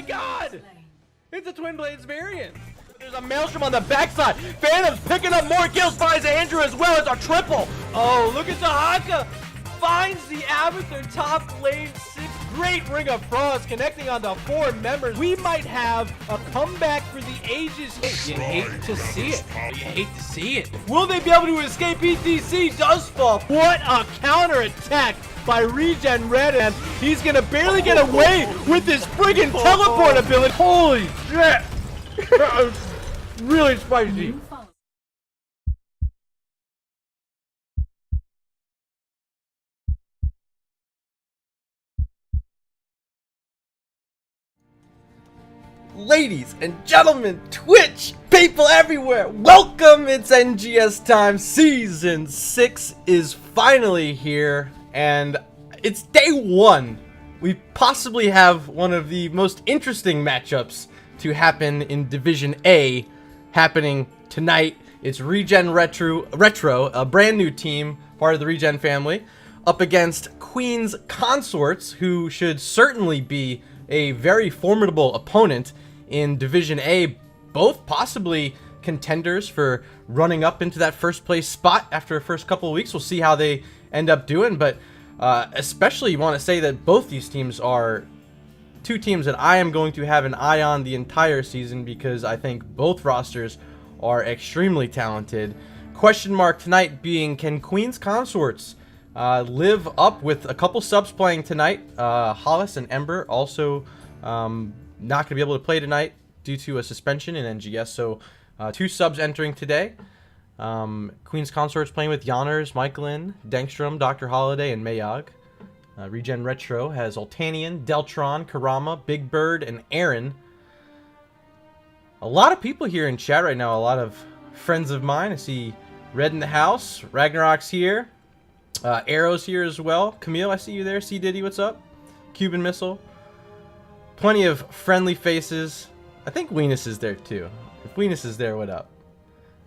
god! It's a Twin Blades variant. There's a Maelstrom on the backside. Phantom's picking up more kills, finds Andrew as well. It's a triple. Oh, look at the Haka. Finds the Abathur top lane 6. Great Ring of Frost connecting onto 4 members. We might have a comeback for the ages. You hate to see it. You hate to see it. Will they be able to escape? ETC does fall. What a counter attack by ReGen Red, and he's gonna barely get away with his friggin' teleport ability. Holy shit! That was really spicy. Ladies and gentlemen, Twitch people everywhere, welcome. It's NGS time. Season 6 is finally here, and it's day 1. We possibly have one of the most interesting matchups to happen in Division A happening tonight. It's ReGen Retro, a brand new team, part of the ReGen family, up against Queen's Consorts, who should certainly be a very formidable opponent in Division A, both possibly contenders for running up into that first place spot after the first couple of weeks. We'll see how they end up doing, but especially you want to say that both these teams are two teams that I am going to have an eye on the entire season, because I think both rosters are extremely talented. Question mark tonight being, can Queen's Consorts live up with a couple subs playing tonight? Hollis and Ember also not going to be able to play tonight due to a suspension in NGS, so 2 subs entering today. Queen's Consorts playing with Yonners, Michaelin, Denkstrom, Dr. Holiday, and Mayog. ReGen Retro has Altanian, Deltron, Karama, Big Bird, and Aaron. A lot of people here in chat right now, a lot of friends of mine. I see Red in the house, Ragnarok's here, Arrow's here as well. Camille, I see you there. C Diddy, what's up? Cuban Missile. Plenty of friendly faces. I think Weenus is there too. If Weenus is there, what up?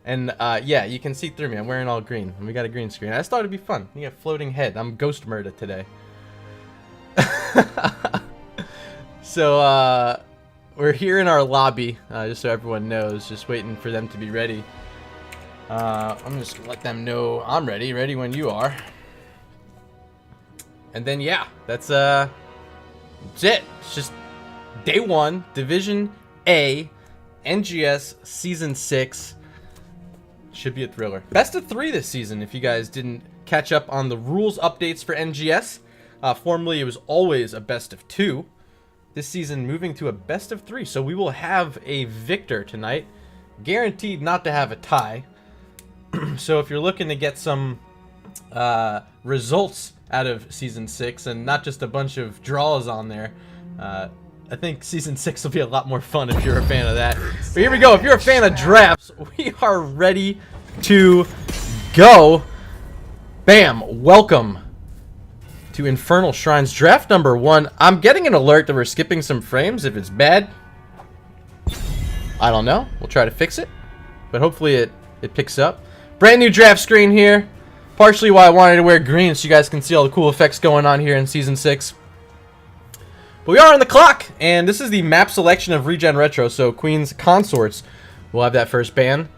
And yeah, you can see through me. I'm wearing all green, and we got a green screen. I just thought it'd be fun. You got floating head. I'm Ghost Murder today. So we're here in our lobby, just so everyone knows. Just waiting for them to be ready. I'm just gonna let them know I'm ready. Ready when you are. And then yeah, that's it. It's just day 1, Division A, NGS Season 6. Should be a thriller. Best of 3 this season, if you guys didn't catch up on the rules updates for NGS. Formerly, it was always a best of 2. This season, moving to a best of 3. So we will have a victor tonight. Guaranteed not to have a tie. So if you're looking to get some results out of Season 6, and not just a bunch of draws on there, I think Season 6 will be a lot more fun if you're a fan of that. But here we go. If you're a fan of drafts, we are ready to go. Bam. Welcome to Infernal Shrines draft number 1. I'm getting an alert that we're skipping some frames. If it's bad, I don't know. We'll try to fix it, but hopefully it picks up. Brand new draft screen here. Partially why I wanted to wear green, so you guys can see all the cool effects going on here in Season 6. But we are on the clock, and this is the map selection of ReGen Retro, so Queen's Consorts will have that first ban.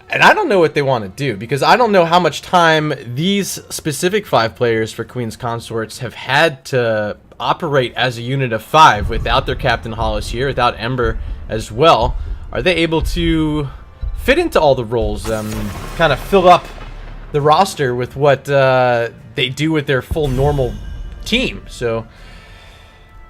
And I don't know what they want to do, because I don't know how much time these specific 5 players for Queen's Consorts have had to operate as a unit of 5 without their captain Hollis here, without Ember as well. Are they able to fit into all the roles, kind of fill up the roster with what they do with their full normal team? So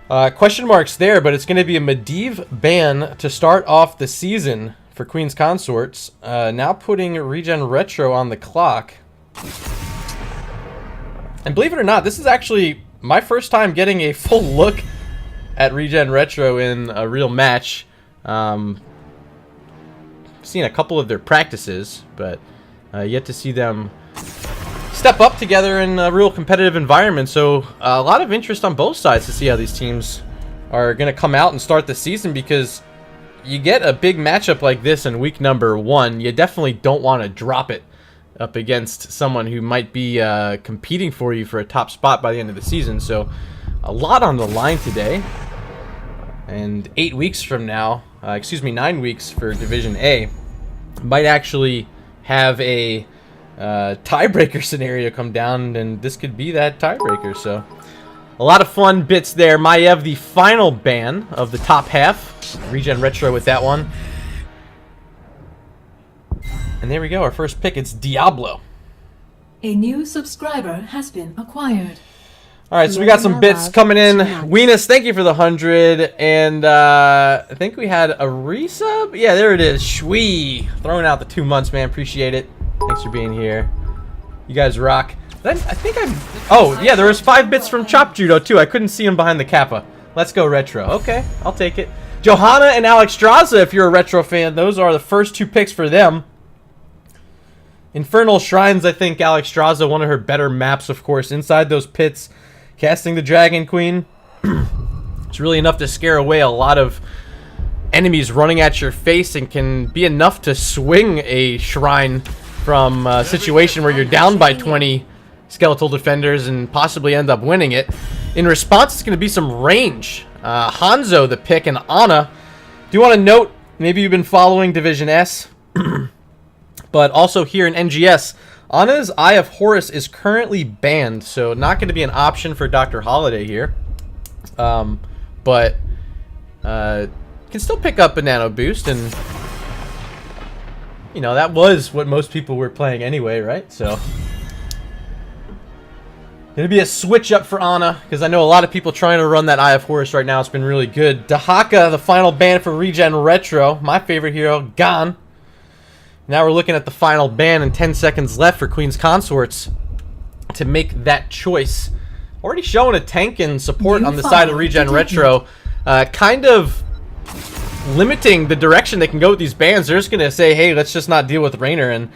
question marks there, but it's going to be a Medivh ban to start off the season for Queen's Consorts. Now putting ReGen Retro on the clock. And believe it or not, this is actually my first time getting a full look at ReGen Retro in a real match. Seen a couple of their practices, but yet to see them step up together in a real competitive environment. So a lot of interest on both sides to see how these teams are going to come out and start the season, because you get a big matchup like this in week number 1, you definitely don't want to drop it up against someone who might be competing for you for a top spot by the end of the season. So a lot on the line today. And 8 weeks from now, 9 weeks for Division A, might actually have a tiebreaker scenario come down, and this could be that tiebreaker. So a lot of fun bits there. Maiev, the final ban of the top half. ReGen Retro with that one. And there we go, our first pick. It's Diablo. A new subscriber has been acquired. Alright, so we got some bits coming in. Weenus, thank you for the 100. And I think we had a resub. Yeah, there it is. Shwee. Throwing out the 2 months, man. Appreciate it. Thanks for being here. You guys rock. I think oh, yeah, there was 5 bits from Chop Judo, too. I couldn't see him behind the kappa. Let's go retro. Okay, I'll take it. Johanna and Alex Straza, if you're a retro fan, those are the first 2 picks for them. Infernal Shrines, I think Alex Straza, one of her better maps, of course. Inside those pits, casting the Dragon Queen. It's really enough to scare away a lot of enemies running at your face, and can be enough to swing a shrine from a situation where you're down by 20 skeletal defenders and possibly end up winning it. In response, it's going to be some range. Hanzo, the pick, and Ana. Do you want to note, maybe you've been following Division S, but also here in NGS, Ana's Eye of Horus is currently banned, so not going to be an option for Dr. Holiday here. But can still pick up a Nano Boost, and you know, that was what most people were playing anyway, right? So gonna be a switch up for Ana, because I know a lot of people trying to run that Eye of Horus right now. It's been really good. Dahaka, the final ban for ReGen Retro. My favorite hero, gone. Now we're looking at the final ban, and 10 seconds left for Queen's Consorts to make that choice. Already showing a tank and support on the side of ReGen Retro. Kind of limiting the direction they can go with these bans. They're just going to say, hey, let's just not deal with Raynor. And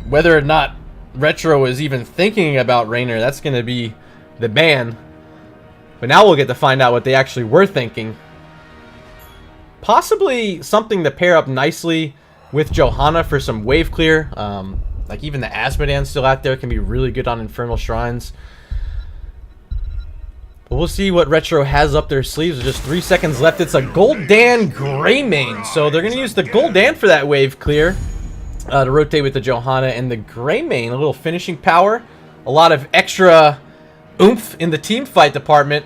whether or not Retro is even thinking about Raynor, that's going to be the ban. But now we'll get to find out what they actually were thinking. Possibly something to pair up nicely with Johanna for some wave clear. Like even the Asmodan still out there can be really good on Infernal Shrines. But we'll see what Retro has up their sleeves. There's just 3 seconds left. It's a Gul'dan Greymane. So they're going to use the Gul'dan for that wave clear to rotate with the Johanna. And the Greymane, a little finishing power. A lot of extra oomph in the team fight department.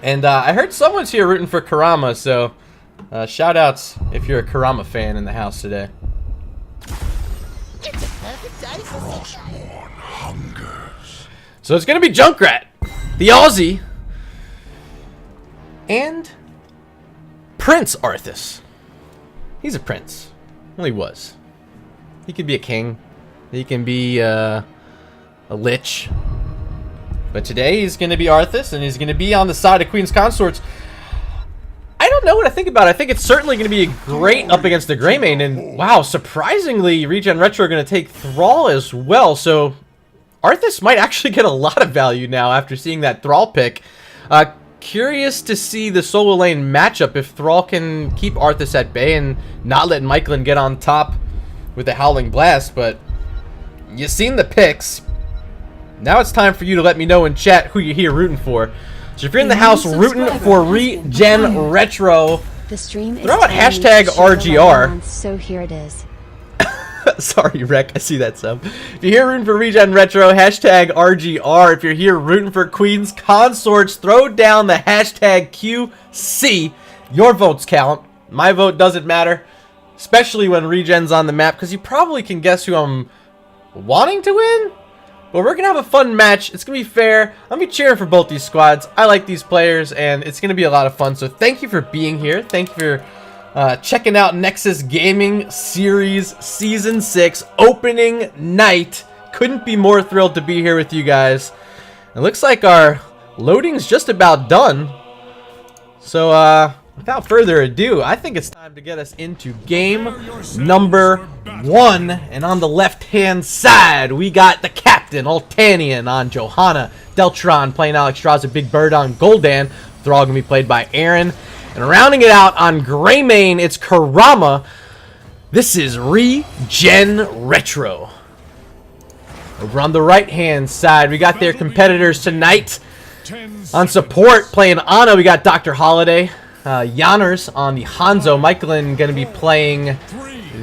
And I heard someone's here rooting for Kurama, so shout outs if you're a Kurama fan in the house today. So it's going to be Junkrat, the Aussie, and Prince Arthas. He's a prince. Well, he was. He could be a king. He can be a lich. But today he's going to be Arthas, and he's going to be on the side of Queen's Consorts. I don't know what I think about it. I think it's certainly going to be great up against the Greymane. And wow, surprisingly, ReGen Retro are going to take Thrall as well. So Arthas might actually get a lot of value now after seeing that Thrall pick. Curious to see the solo lane matchup if Thrall can keep Arthas at bay and not let Myclan get on top with the Howling Blast. But you've seen the picks. Now it's time for you to let me know in chat who you're here rooting for. So if you're in the house rooting for ReGen Retro, the stream is throw out hashtag RGR. So here it is. Sorry, Rec, I see that sub. If you're here rooting for ReGen Retro, hashtag RGR. If you're here rooting for Queen's Consorts, throw down the hashtag QC. Your votes count. My vote doesn't matter, especially when ReGen's on the map, because you probably can guess who I'm wanting to win. But we're going to have a fun match. It's going to be fair. I'm going to be cheering for both these squads. I like these players, and it's going to be a lot of fun. So thank you for being here. Thank you for checking out Nexus Gaming Series Season 6 opening night. Couldn't be more thrilled to be here with you guys. It looks like our loading's just about done. So without further ado, I think it's time to get us into game number 1. And on the left-hand side, we got the captain, Altanian, on Johanna. Deltron playing Alex Straza, Big Bird on Gul'dan. They're all going to be played by Aaron. And rounding it out on Greymane, it's Kurama. This is ReGen Retro. Over on the right-hand side, we got their competitors tonight. On support, playing Ana, we got Dr. Holiday. Janers on the Hanzo. Michelin going to be playing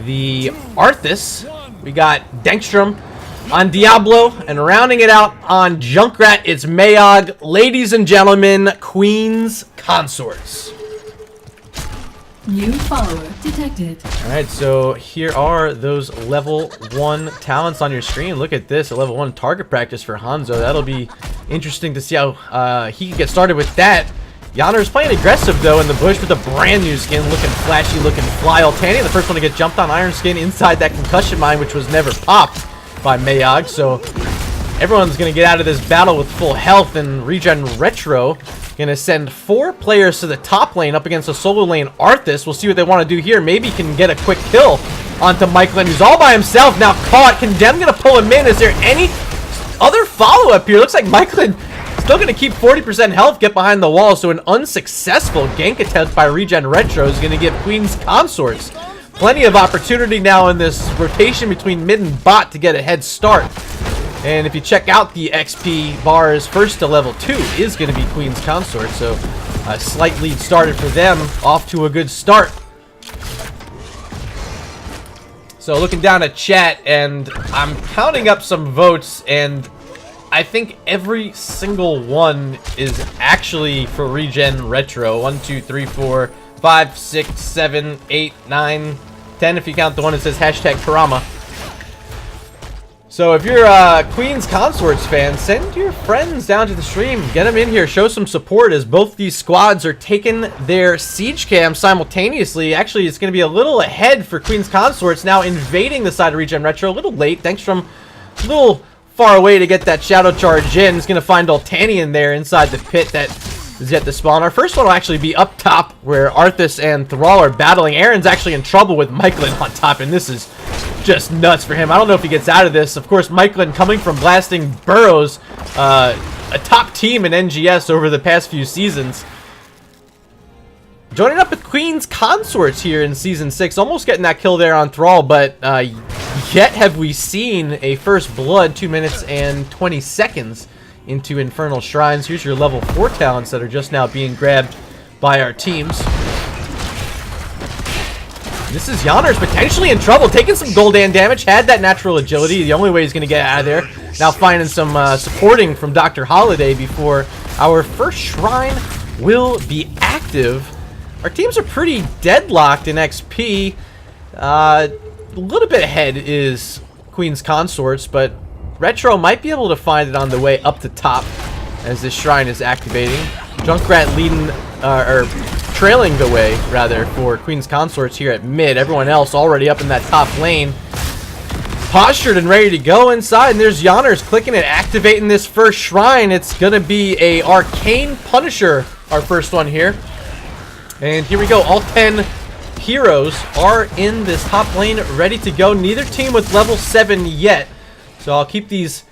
the Arthas. We got Denkstrom on Diablo. And rounding it out on Junkrat, it's Mayog. Ladies and gentlemen, Queen's Consorts. New follower detected. Alright, so here are those level 1 talents on your screen. Look at this, a level 1 target practice for Hanzo. That'll be interesting to see how he can get started with that. Yonner's playing aggressive, though, in the bush with a brand new skin. Looking flashy, looking fly. Altania, the first one to get jumped on Iron Skin inside that concussion mine, which was never popped by Mayog. So everyone's going to get out of this battle with full health, and ReGen Retro going to send 4 players to the top lane up against a solo lane Arthas. We'll see what they want to do here. Maybe can get a quick kill onto Michelin, who's all by himself, now caught. Condemn going to pull him in. Is there any other follow-up here? Looks like Michelin still going to keep 40% health, get behind the wall. So an unsuccessful gank attempt by ReGen Retro is going to give Queen's Consorts plenty of opportunity now in this rotation between mid and bot to get a head start. And if you check out the XP bars, first to level 2 is going to be Queen's Consort. So a slight lead started for them, off to a good start. So looking down at chat, and I'm counting up some votes, and I think every single one is actually for ReGen Retro. 1, 2, 3, 4, 5, 6, 7, 8, 9, 10 if you count the one that says hashtag Karama. So if you're a Queen's Consorts fan, send your friends down to the stream. Get them in here. Show some support as both these squads are taking their siege cam simultaneously. Actually, it's going to be a little ahead for Queen's Consorts, now invading the side of ReGen Retro. A little late. Thanks from a little far away to get that shadow charge in. It's going to find Altanian there inside the pit that is yet to spawn. Our first one will actually be up top where Arthas and Thrall are battling. Aaron's actually in trouble with Michelin on top, and this is just nuts for him. I don't know if he gets out of this. Of course, Michelin coming from blasting Burrows, a top team in NGS over the past few seasons. Joining up with Queen's Consorts here in Season 6. Almost getting that kill there on Thrall, but yet have we seen a first blood 2 minutes and 20 seconds into Infernal Shrines. Here's your level 4 talents that are just now being grabbed by our teams. This is Yonner's potentially in trouble, taking some Goldan damage, had that natural agility, the only way he's going to get out of there. Now finding some supporting from Dr. Holiday before our first shrine will be active. Our teams are pretty deadlocked in XP. A little bit ahead is Queen's Consorts, but Retro might be able to find it on the way up the top as this shrine is activating. Junkrat leading, or trailing the way, rather, for Queen's Consorts here at mid. Everyone else already up in that top lane, postured and ready to go inside. And there's Yonners clicking it, activating this first shrine. It's going to be a Arcane Punisher, our first one here. And here we go. All 10 heroes are in this top lane, ready to go. Neither team with level 7 yet. So I'll keep these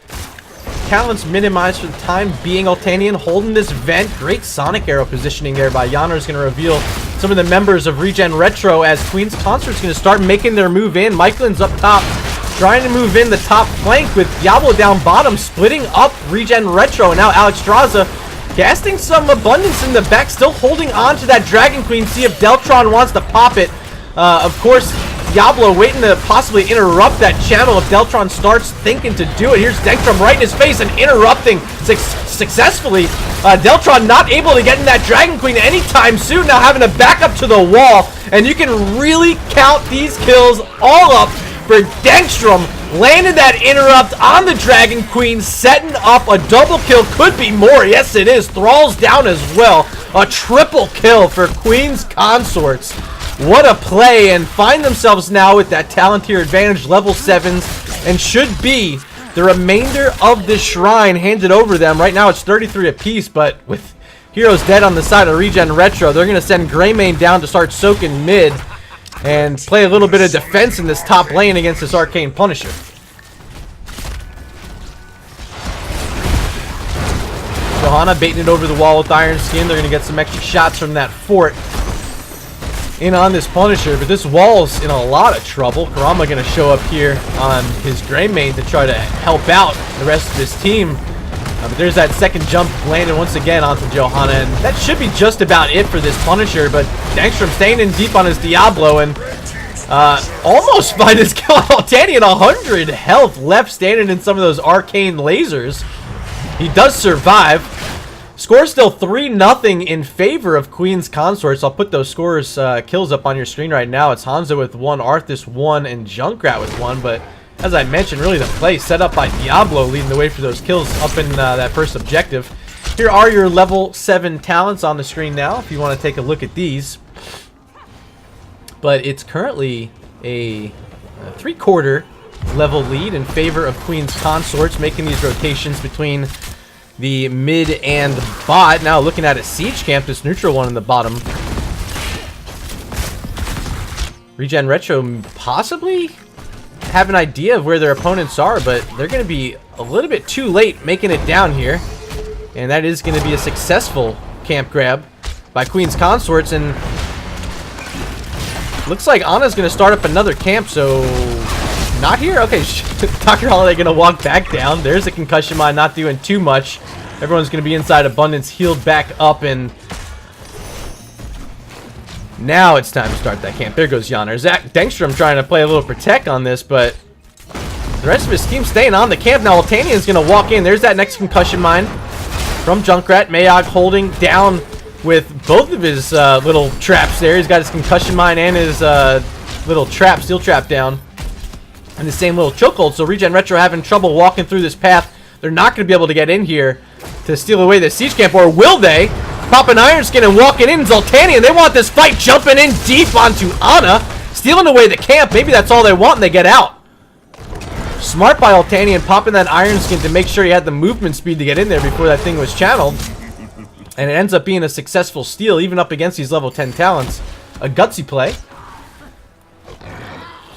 talents minimized for the time being. Altanian holding this vent. Great Sonic Arrow positioning there by Yonner is going to reveal some of the members of ReGen Retro as Queen's Consort's going to start making their move in. Michelin's up top, trying to move in the top flank with Diablo down bottom, splitting up ReGen Retro. And now Alex Straza casting some abundance in the back, still holding on to that Dragon Queen. See if Deltron wants to pop it. Of course, Diablo waiting to possibly interrupt that channel if Deltron starts thinking to do it. Here's Denkstrom right in his face and interrupting successfully. Deltron not able to get in that Dragon Queen anytime soon, now having to back up to the wall. And you can really count these kills all up for Denkstrom. Landed that interrupt on the Dragon Queen, setting up a double kill. Could be more. Yes, it is. Thrall's down as well. A triple kill for Queen's Consorts. What a play, and find themselves now with that talent tier advantage, level 7s, and should be the remainder of this shrine handed over to them. Right now it's 33 apiece, but with heroes dead on the side of ReGen Retro, they're going to send Greymane down to start soaking mid and play a little bit of defense in this top lane against this Arcane Punisher. Johanna baiting it over the wall with Iron Skin. They're going to get some extra shots from that fort in on this Punisher, but this wall's in a lot of trouble. Karama going to show up here on his Greymane to try to help out the rest of his team. But there's that second jump landed once again onto Johanna, and that should be just about it for this Punisher, but Dangstrom staying in deep on his Diablo, and almost find his kill on Altanian. 100 health left standing in some of those arcane lasers. He does survive. Score still 3-0 in favor of Queen's Consorts. I'll put those scores, kills up on your screen right now. It's Hanzo with 1, Arthas 1, and Junkrat with 1, but as I mentioned, really the play set up by Diablo leading the way for those kills up in that first objective. Here are your level 7 talents on the screen now if you want to take a look at these. But it's currently a 3/4 level lead in favor of Queen's Consorts, making these rotations between the mid and bot. Now looking at a siege camp, this neutral one in the bottom. ReGen Retro possibly have an idea of where their opponents are, but they're going to be a little bit too late making it down here. And that is going to be a successful camp grab by Queen's Consorts, and looks like Anna's going to start up another camp, so not here. Okay, Dr. Holiday going to walk back down. There's a concussion mine, not doing too much. Everyone's going to be inside Abundance, healed back up, and now it's time to start that camp. There goes Yonner. Zach Dangstrom trying to play a little protect on this, but the rest of his team staying on the camp. Now Altanian's going to walk in. There's that next concussion mine from Junkrat. Mayog holding down with both of his little traps there. He's got his concussion mine and his little trap, steel trap down in the same little chokehold. So ReGen Retro having trouble walking through this path. They're not going to be able to get in here to steal away the siege camp, or will they? Popping Iron Skin and walking in Zoltanian. They want this fight, jumping in deep onto Anna, stealing away the camp. Maybe that's all they want and they get out. Smart by Altanian, popping that Iron Skin to make sure he had the movement speed to get in there before that thing was channeled. And it ends up being a successful steal, even up against these level 10 talents. A gutsy play.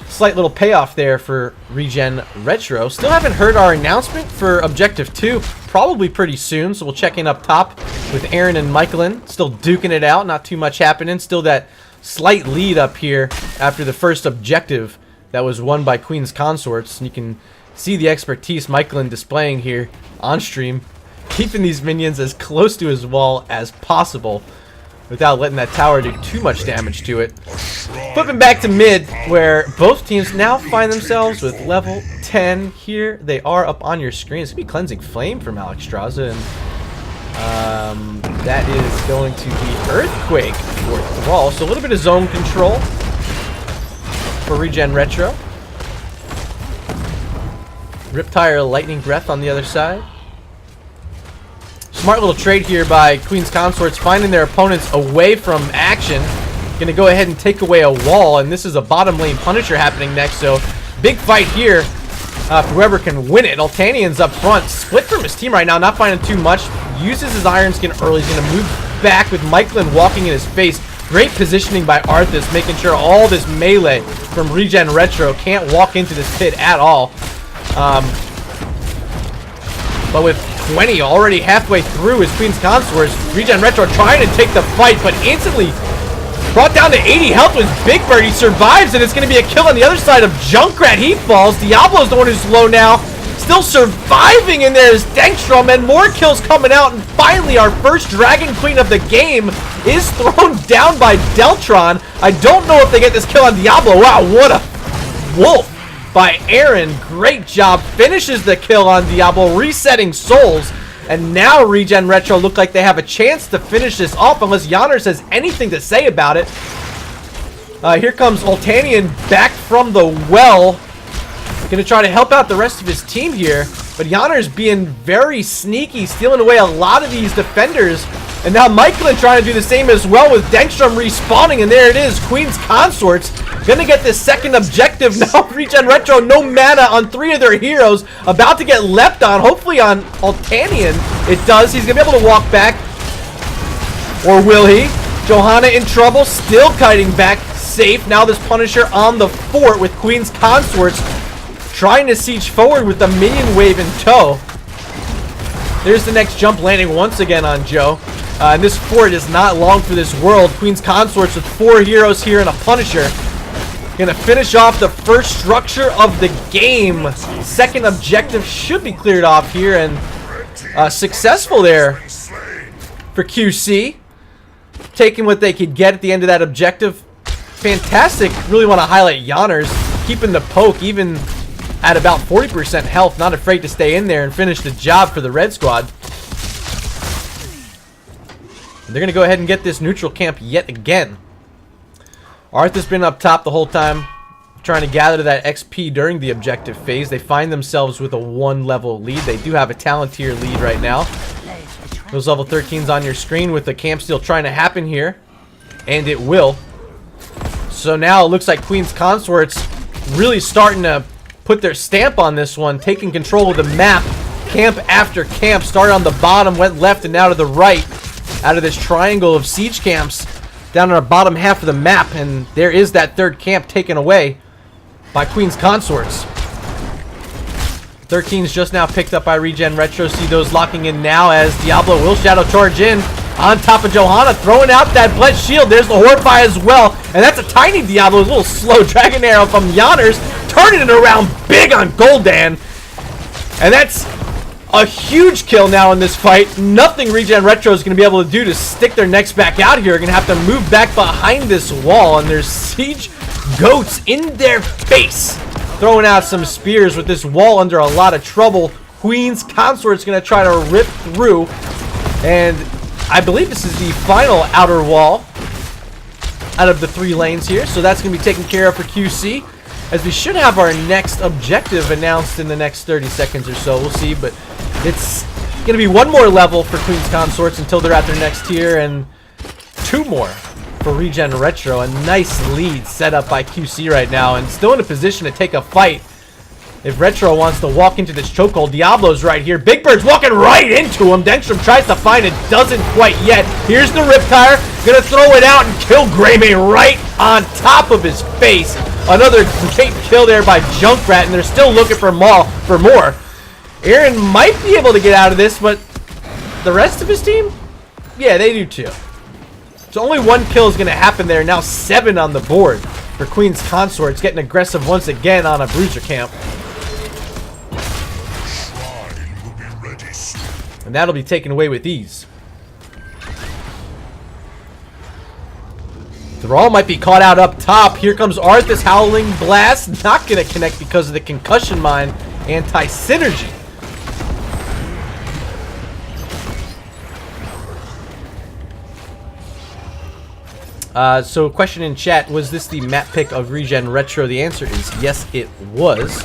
Slight little payoff there for ReGen Retro. Still haven't heard our announcement for Objective 2. Probably pretty soon, so we'll check in up top with Aaron and Michaelin. Still duking it out, not too much happening. Still that slight lead up here after the first objective that was won by Queen's Consorts. And you can see the expertise Michaelin displaying here on stream, keeping these minions as close to his wall as possible without letting that tower do too much damage to it. Flipping back to mid, where both teams now find themselves with level 10 here. They are up on your screen. It's going to be Cleansing Flame from Alex Straza, and that is going to be Earthquake for Thrall. So a little bit of zone control for ReGen Retro. Riptire Lightning Breath on the other side. Smart little trade here by Queen's Consorts, finding their opponents away from action. Gonna go ahead and take away a wall, and this is a bottom lane Punisher happening next, so big fight here for whoever can win it. Altanian's up front, split from his team right now, not finding too much. Uses his Iron Skin early. He's gonna move back with Michaelin walking in his face. Great positioning by Arthas, making sure all this melee from ReGen Retro can't walk into this pit at all. But with 20 already halfway through his Queen's Consorts, ReGen Retro trying to take the fight, but instantly brought down to 80 health with Big Bird. He survives, and it's going to be a kill on the other side of Junkrat. He falls. Diablo's the one who's low now. Still surviving, and there's Dangstrom, and more kills coming out. And finally, our first Dragon Queen of the game is thrown down by Deltron. I don't know if they get this kill on Diablo. Wow, what a wolf by Aaron. Great job. Finishes the kill on Diablo, resetting souls. And now ReGen Retro look like they have a chance to finish this off, unless Yonner has anything to say about it. Here comes Altanian back from the well. Gonna try to help out the rest of his team here. But Yonner's being very sneaky, stealing away a lot of these defenders. And now Michaelin trying to do the same as well, with Dangstrom respawning. And there it is, Queen's Consorts gonna get this second objective now. ReGen Retro, no mana on 3 of their heroes. About to get leapt on, hopefully on Altanian. It does. He's gonna be able to walk back. Or will he? Johanna in trouble, still kiting back. Safe. Now this Punisher on the fort with Queen's Consorts trying to siege forward with the minion wave in tow. There's the next jump landing once again on Joe. And this fort is not long for this world. Queen's Consorts with 4 heroes here and a Punisher. Gonna finish off the first structure of the game. Second objective should be cleared off here, and successful there for QC. Taking what they could get at the end of that objective. Fantastic. Really want to highlight Yanners. Keeping the poke even at about 40% health. Not afraid to stay in there and finish the job for the red squad. And they're going to go ahead and get this neutral camp yet again. Arth has been up top the whole time, trying to gather that XP during the objective phase. They find themselves with a 1-level lead. They do have a talent tier lead right now. Those level 13s on your screen with the camp steal trying to happen here. And it will. So now it looks like Queen's Consorts really starting to put their stamp on this one, taking control of the map. Camp after camp started on the bottom, went left and now to the right out of this triangle of siege camps down in our bottom half of the map. And there is that third camp taken away by Queen's Consorts. 13's just now picked up by ReGen Retro. See those locking in now as Diablo will shadow charge in on top of Johanna, throwing out that blessed shield. There's the Horrify as well, and that's a tiny Diablo, a little slow dragon arrow from Yanners, turning it around big on Gul'dan, and that's a huge kill now in this fight. Nothing ReGen Retro is going to be able to do to stick their necks back out here. Going to have to move back behind this wall, and there's siege goats in their face. Throwing out some spears with this wall under a lot of trouble. Queen's Consort's going to try to rip through. And I believe this is the final outer wall out of the 3 lanes here. So that's going to be taken care of for QC. As we should have our next objective announced in the next 30 seconds or so. We'll see. But it's going to be 1 more level for Queen's Consorts until they're at their next tier. And 2 more for ReGen Retro. A nice lead set up by QC right now, and still in a position to take a fight if Retro wants to walk into this chokehold. Diablo's right here. Big Bird's walking right into him. Dengstrom tries to find it, doesn't quite yet. Here's the Riptire, gonna throw it out and kill Greymane right on top of his face. Another great kill there by Junkrat, and they're still looking for more. Aaron might be able to get out of this, but the rest of his team, yeah, they do too. So only 1 kill is going to happen there. Now 7 on the board for Queen's Consorts. Getting aggressive once again on a bruiser camp. And that'll be taken away with ease. Thrall might be caught out up top. Here comes Arthas, Howling Blast. Not going to connect because of the concussion mine. Anti-synergy. So question in chat, was this the map pick of ReGen Retro? The answer is yes, it was.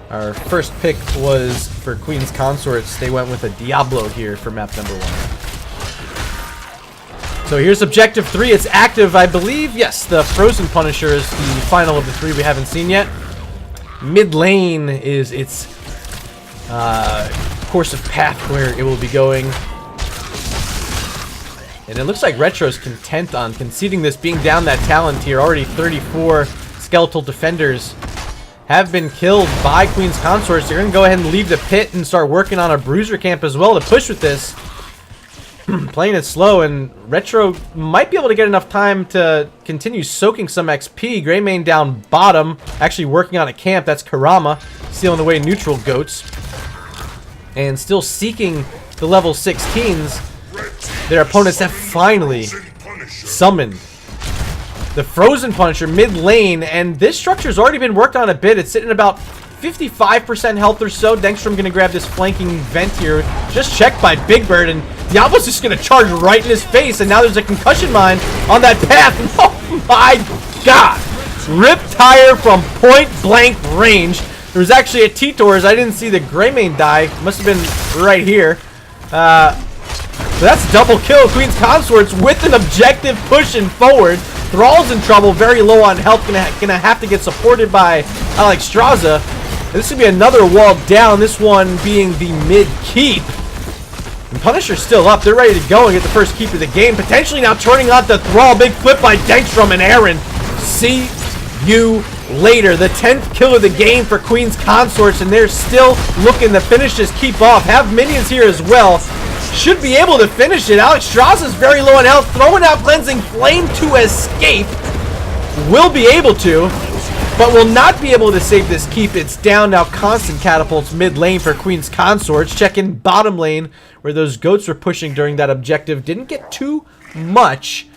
Our first pick was for Queen's Consorts. They went with a Diablo here for map number 1. So here's objective 3. It's active, I believe. Yes, the Frozen Punisher is the final of the 3 we haven't seen yet. Mid lane is its course of path where it will be going. And it looks like Retro's content on conceding this, being down that talent tier. Already 34 skeletal defenders have been killed by Queen's Consorts. They're going to go ahead and leave the pit and start working on a bruiser camp as well to push with this. Playing it slow, and Retro might be able to get enough time to continue soaking some XP. Greymane down bottom, actually working on a camp. That's Karama, stealing away neutral goats. And still seeking the level 16s. Their opponents have finally summoned the Frozen Punisher mid lane, and this structure's already been worked on a bit. It's sitting about 55% health or so. Dengstrom going to grab this flanking vent here. Just checked by Big Bird, and Diablo's just going to charge right in his face, and now there's a concussion mine on that path. Oh my god! Riptire from point blank range. There was actually a T-Tors. I didn't see the Greymane die. Must have been right here. So that's a double kill. Queen's Consorts with an objective pushing forward. Thrall's in trouble, very low on health. Gonna have to get supported by Alexstrasza. This could be another wall down, this one being the mid keep. And Punisher's still up. They're ready to go and get the first keep of the game. Potentially now turning on the Thrall. Big flip by Dengstrom and Aaron. See you later. The 10th kill of the game for Queen's Consorts, and they're still looking to finish this keep off. Have minions here as well. Should be able to finish it. Alexstrasza is very low on health. Throwing out Cleansing Flame to escape. Will be able to. but will not be able to save this keep. It's down now. Constant catapults mid lane for Queen's Consorts. Check in bottom lane where those goats were pushing during that objective. Didn't get too much.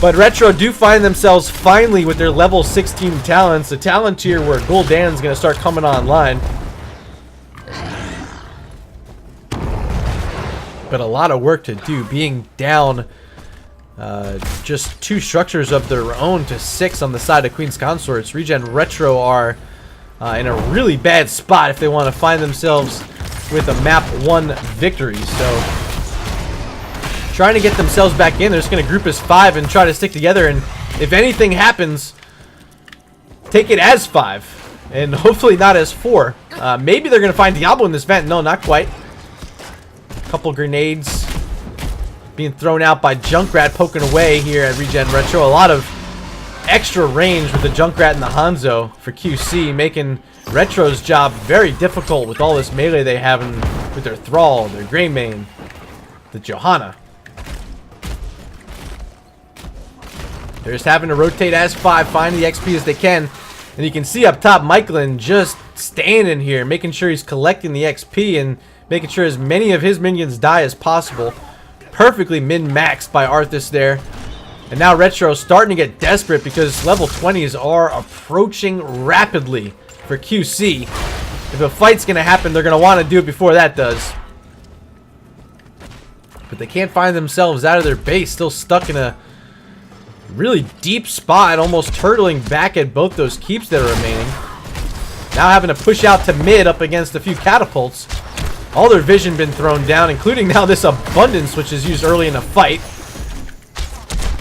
But Retro do find themselves finally with their level 16 talents. A talent tier where Gul'dan's going to start coming online. But a lot of work to do, being down just 2 structures of their own to 6 on the side of Queen's Consorts. ReGen Retro are in a really bad spot if they want to find themselves with a map 1 victory. So trying to get themselves back in. They're just going to group as 5 and try to stick together, and if anything happens, take it as 5 and hopefully not as 4. Maybe they're going to find Diablo in this vent. No, not quite. Couple grenades being thrown out by Junkrat, poking away here at ReGen Retro. A lot of extra range with the Junkrat and the Hanzo for QC, making Retro's job very difficult with all this melee they have with their Thrall, their Greymane, the Johanna. They're just having to rotate as 5, find the XP as they can. And you can see up top, Michaelin just standing here, making sure he's collecting the XP and making sure as many of his minions die as possible. Perfectly min-maxed by Arthas there. And now Retro starting to get desperate because level 20s are approaching rapidly for QC. If a fight's going to happen, they're going to want to do it before that does. But they can't find themselves out of their base, still stuck in a really deep spot, almost turtling back at both those keeps that are remaining. Now having to push out to mid up against a few catapults. All their vision been thrown down, including now this abundance, which is used early in the fight.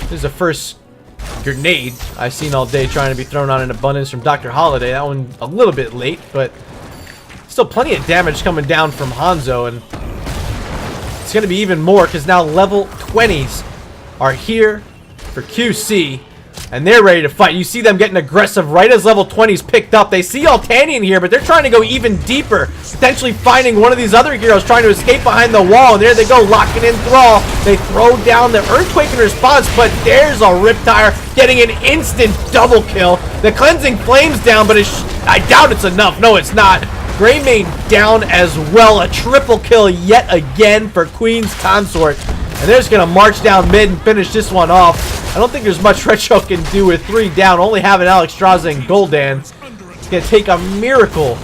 This is the first grenade I've seen all day trying to be thrown on an abundance from Dr. Holiday. That one a little bit late, but still plenty of damage coming down from Hanzo, and it's going to be even more because now level 20s are here for QC, and they're ready to fight. You see them getting aggressive right as level 20's picked up. They see Altanian here, but they're trying to go even deeper, potentially finding one of these other heroes trying to escape behind the wall, and there they go, locking in Thrall. They throw down the Earthquake in response, but there's a Riptire getting an instant double kill. The Cleansing Flames down, but I doubt it's enough. No, it's not. Greymane down as well. A triple kill yet again for Queen's Consort. And they're just going to march down mid and finish this one off. I don't think there's much Retro can do with 3 down. Only having Alexstrasza and Gul'dan. It's going to take a miracle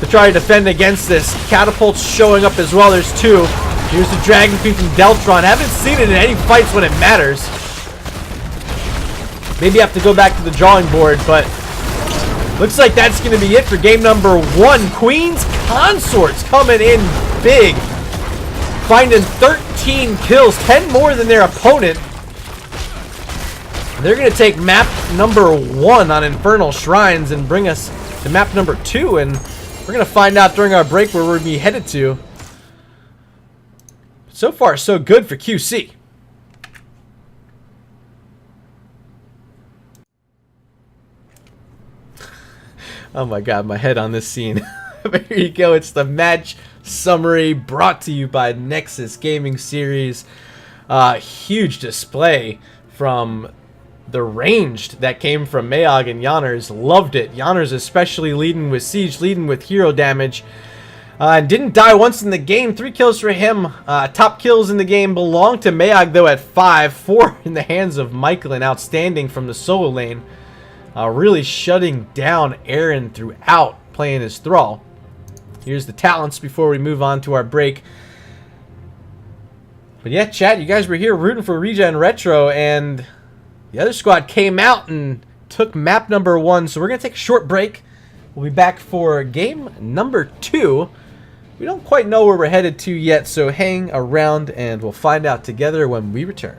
to try to defend against this. Catapults showing up as well. There's 2. Here's the Dragon Queen from Deltron. Haven't seen it in any fights when it matters. Maybe have to go back to the drawing board, but looks like that's going to be it for game number 1. Queen's Consorts coming in big. Finding 13 kills, 10 more than their opponent. They're going to take map number 1 on Infernal Shrines and bring us to map number 2. And we're going to find out during our break where we'll be headed to. So far, so good for QC. Oh my god, my head on this scene. But here you go. It's the match summary brought to you by Nexus Gaming Series. Huge display from the ranged that came from Mayog and Yanners. Loved it. Yanners especially leading with Siege, leading with hero damage. Didn't die once in the game. 3 kills for him. Top kills in the game belong to Mayog though at 5. 4 in the hands of Michaelin. Outstanding from the solo lane. Really shutting down Aaron throughout playing his Thrall. Here's the talents before we move on to our break. But yeah, chat, you guys were here rooting for ReGen Retro, and the other squad came out and took map number 1. So we're going to take a short break. We'll be back for game number 2. We don't quite know where we're headed to yet, so hang around and we'll find out together when we return.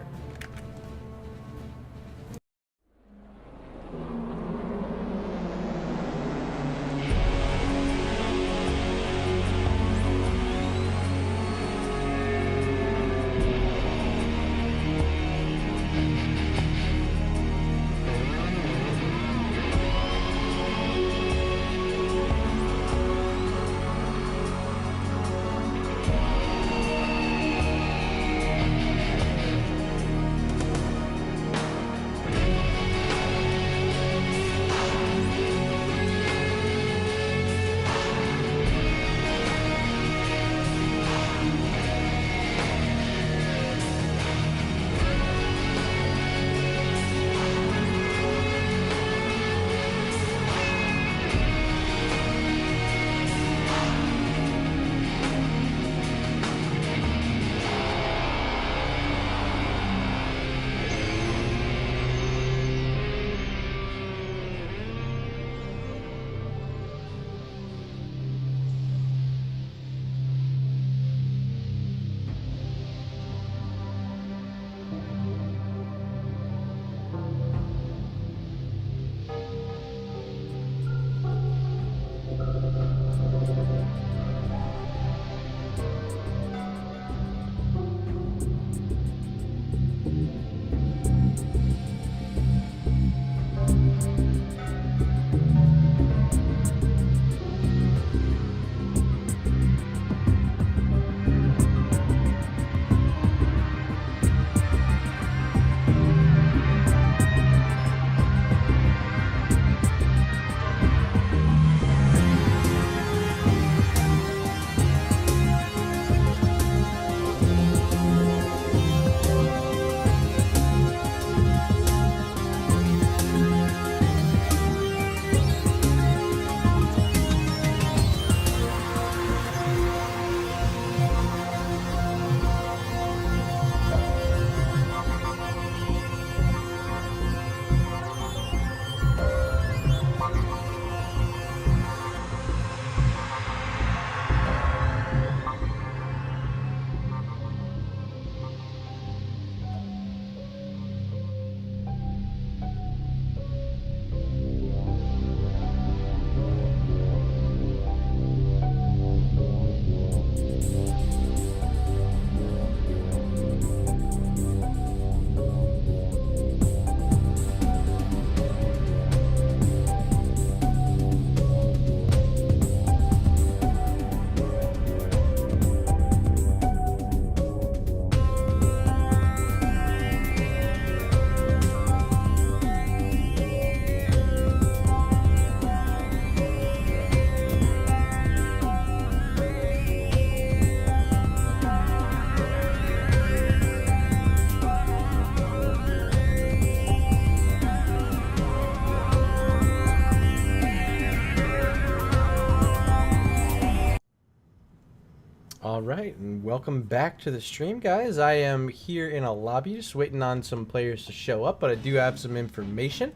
Alright, and welcome back to the stream, guys. I am here in a lobby just waiting on some players to show up, but I do have some information.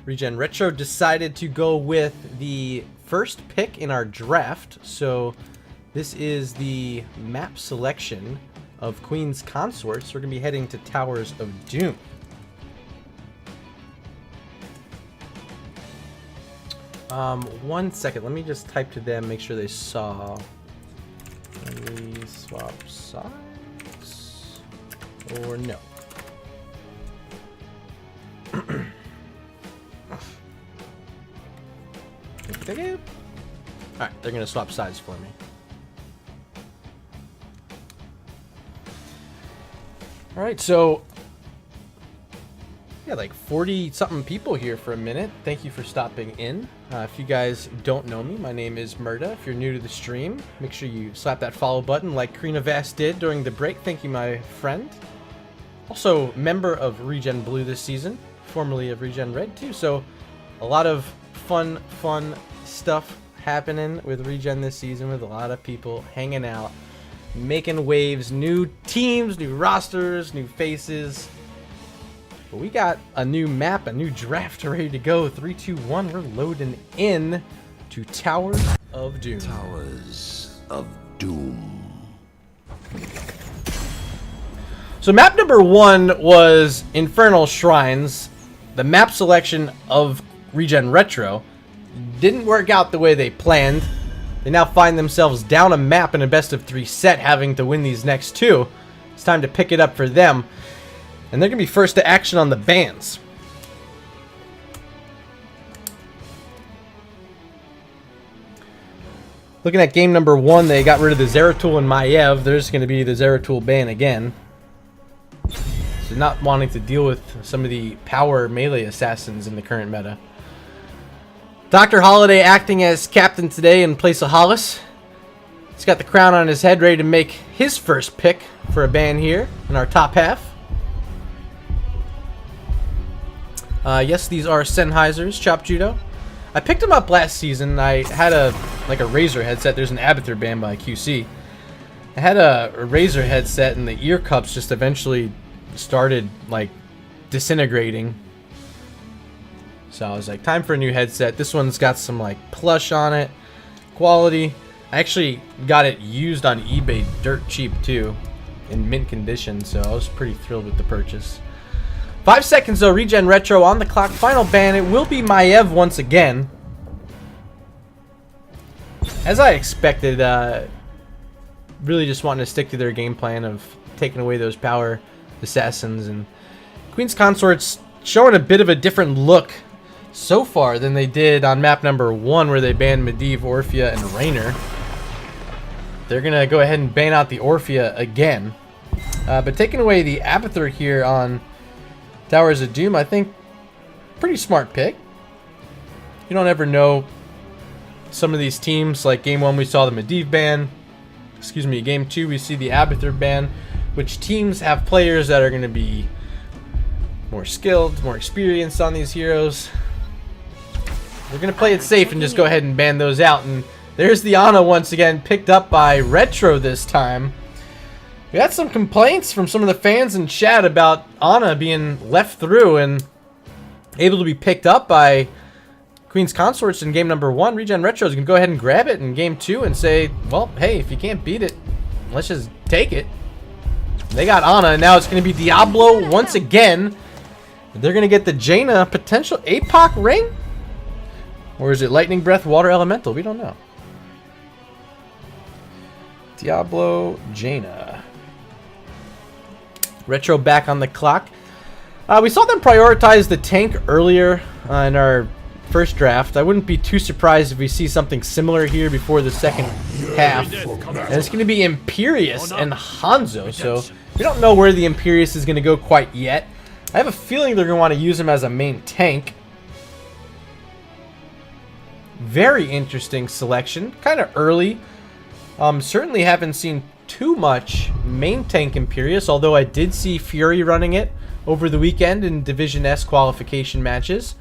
ReGen Retro decided to go with the first pick in our draft, so this is the map selection of Queen's Consorts. We're going to be heading to Towers of Doom. One second, let me just type to them, make sure they saw. Let me swap sides, or no. Alright, they're gonna swap sides for me. Alright, so yeah, like 40 something people here for a minute. Thank you for stopping in. If you guys don't know me, my name is Murda. If you're new to the stream, make sure you slap that follow button like Karina Vass did during the break. Thank you, my friend. Also, member of ReGen Blue this season, formerly of ReGen Red too. So, a lot of fun stuff happening with ReGen this season, with a lot of people hanging out, making waves, new teams, new rosters, new faces. But we got a new map, a new draft ready to go. 3, 2, 1. We're loading in to Towers of Doom. Towers of Doom. So map number 1 was Infernal Shrines. The map selection of ReGen Retro didn't work out the way they planned. They now find themselves down a map in a best of 3 set, having to win these next 2. It's time to pick it up for them. And they're going to be first to action on the bans. Looking at game number 1, they got rid of the Zeratul and Maiev. There's going to be the Zeratul ban again. So not wanting to deal with some of the power melee assassins in the current meta. Dr. Holiday acting as captain today in place of Hollis. He's got the crown on his head, ready to make his first pick for a ban here in our top half. Yes, these are Sennheiser's Chop Judo. I picked them up last season. I had a Razer headset. There's an Abathur band by QC. I had a Razer headset, and the ear cups just eventually started like disintegrating. So I was like, time for a new headset. This one's got some like plush on it, quality. I actually got it used on eBay dirt cheap too, in mint condition. So I was pretty thrilled with the purchase. 5 seconds though, ReGen Retro on the clock. Final ban, it will be Maiev once again. As I expected, really just wanting to stick to their game plan of taking away those power assassins. And Queen's Consorts showing a bit of a different look so far than they did on map number 1, where they banned Medivh, Orphea, and Raynor. They're going to go ahead and ban out the Orphea again. But taking away the Abathur here on Towers of Doom, I think, pretty smart pick. You don't ever know some of these teams. Like game 1, we saw the Medivh ban. Excuse me, game 2, we see the Abathur ban. Which teams have players that are going to be more skilled, more experienced on these heroes. We're going to play it safe and just go ahead and ban those out. And there's the Ana once again, picked up by Retro this time. We had some complaints from some of the fans in chat about Ana being left through and able to be picked up by Queen's Consorts in game number 1. ReGen Retro is going to go ahead and grab it in game 2 and say, well, hey, if you can't beat it, let's just take it. They got Ana, and now it's going to be Diablo once again. They're going to get the Jaina potential APOC ring? Or is it Lightning Breath, Water Elemental? We don't know. Diablo, Jaina. Retro back on the clock. We saw them prioritize the tank earlier in our first draft. I wouldn't be too surprised if we see something similar here before the second half. And it's going to be Imperius and Hanzo. So we don't know where the Imperius is going to go quite yet. I have a feeling they're going to want to use him as a main tank. Very interesting selection. Kind of early. Certainly haven't seen too much main tank Imperius, although I did see Fury running it over the weekend in Division S qualification matches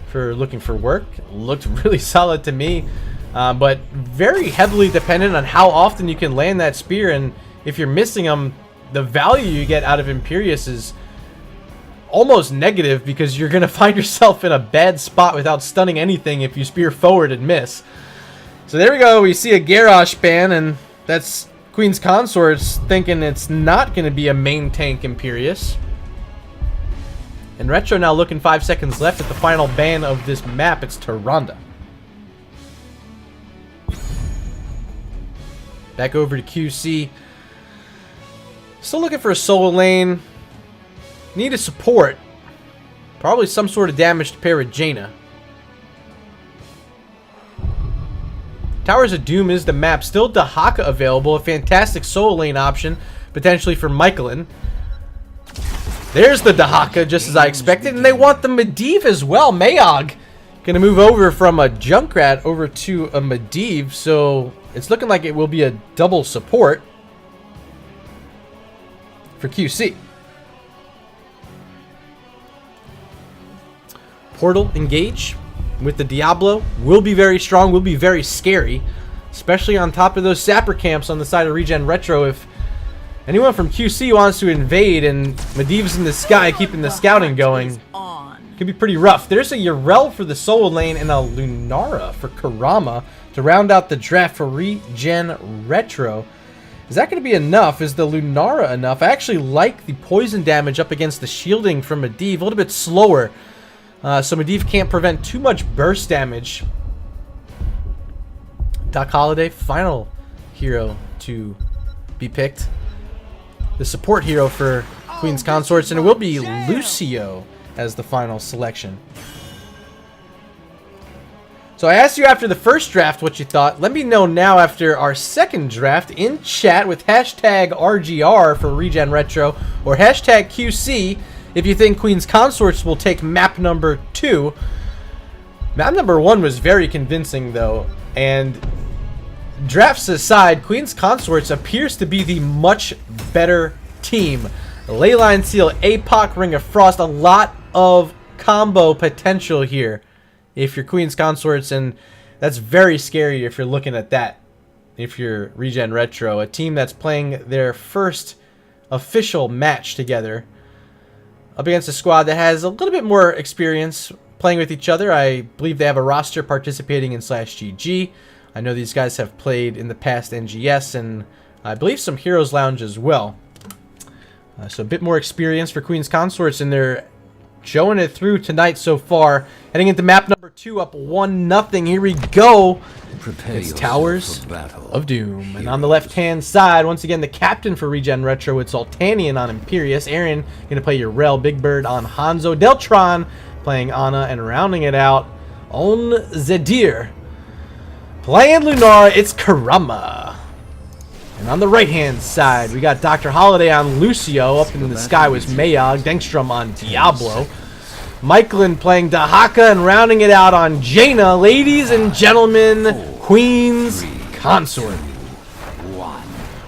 for looking for work. Looked really solid to me. but very heavily dependent on how often you can land that spear, and if you're missing them, the value you get out of Imperius is almost negative because you're going to find yourself in a bad spot without stunning anything if you spear forward and miss. So there we go, we see a Garrosh ban, and that's Queen's Consorts thinking it's not going to be a main tank Imperius. And Retro now looking 5 seconds left at the final ban of this map. It's Tyrande. Back over to QC. Still looking for a solo lane. Need a support. Probably some sort of damage to pair with Jaina. Towers of Doom is the map. Still Dahaka available. A fantastic solo lane option. Potentially for Michaelin. There's the Dahaka, just as I expected. And they want the Medivh as well. Mayog gonna move over from a Junkrat over to a Medivh. So it's looking like it will be a double support for QC. Portal engage with the Diablo will be very strong, will be very scary, especially on top of those sapper camps on the side of ReGen Retro. If anyone from QC wants to invade and Medivh's in the sky keeping the scouting going, could be pretty rough. There's a Yrel for the solo lane and a Lunara for Kurama to round out the draft for ReGen Retro. Is that going to be enough? Is the Lunara enough? I actually like the poison damage up against the shielding from Medivh. A little bit slower. So Medivh can't prevent too much burst damage. Doc Holliday, final hero to be picked. The support hero for Queen's Consorts. And it will be Lucio as the final selection. So I asked you after the first draft what you thought. Let me know now after our second draft in chat with hashtag RGR for ReGen Retro or hashtag QC if you think Queen's Consorts will take map number 2. Map number 1 was very convincing though, and drafts aside, Queen's Consorts appears to be the much better team. Leyline Seal, APOC, Ring of Frost, a lot of combo potential here if you're Queen's Consorts, and that's very scary if you're looking at that. If you're ReGen Retro, a team that's playing their first official match together up against a squad that has a little bit more experience playing with each other. I believe they have a roster participating in /GG. I know these guys have played in the past NGS and I believe some Heroes Lounge as well. So a bit more experience for Queen's Consorts, and they're showing it through tonight so far. Heading into map number 2, up 1-0. Here we go. It's Towers of Doom. And on the left-hand side, once again, the captain for ReGen Retro, it's Altanian on Imperius. Aaron going to play Yrel. Big Bird on Hanzo. Deltron playing Ana, and rounding it out, On Zedir playing Lunara. It's Kurama. And on the right-hand side, we got Dr. Holiday on Lucio. Up in the sky was Mayog. Dengstrom on Diablo. Michaelin playing Dahaka, and rounding it out on Jaina. Ladies and gentlemen, Queen's Consort.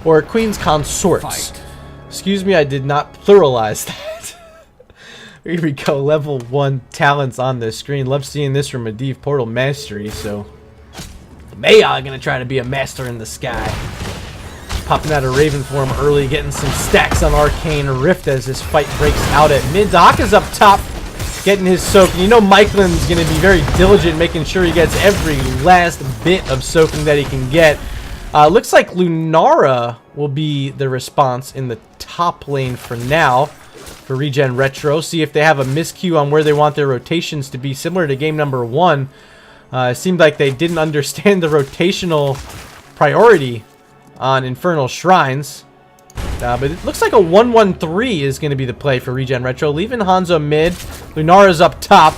Or Queen's Consorts. Excuse me, I did not pluralize that. Here we go, level 1 talents on the screen. Love seeing this from Medivh Portal Mastery, so Mayog gonna try to be a master in the sky. Popping out of Raven form early, getting some stacks on Arcane Rift as this fight breaks out at mid. Dahaka's up top, getting his soak. And you know Michaelin's going to be very diligent, making sure he gets every last bit of soaking that he can get. Looks like Lunara will be the response in the top lane for now for ReGen Retro. See if they have a miscue on where they want their rotations to be, similar to game number 1. It seemed like they didn't understand the rotational priority on Infernal Shrines. But it looks like a 1-1-3 is going to be the play for ReGen Retro. Leaving Hanzo mid. Lunara's up top.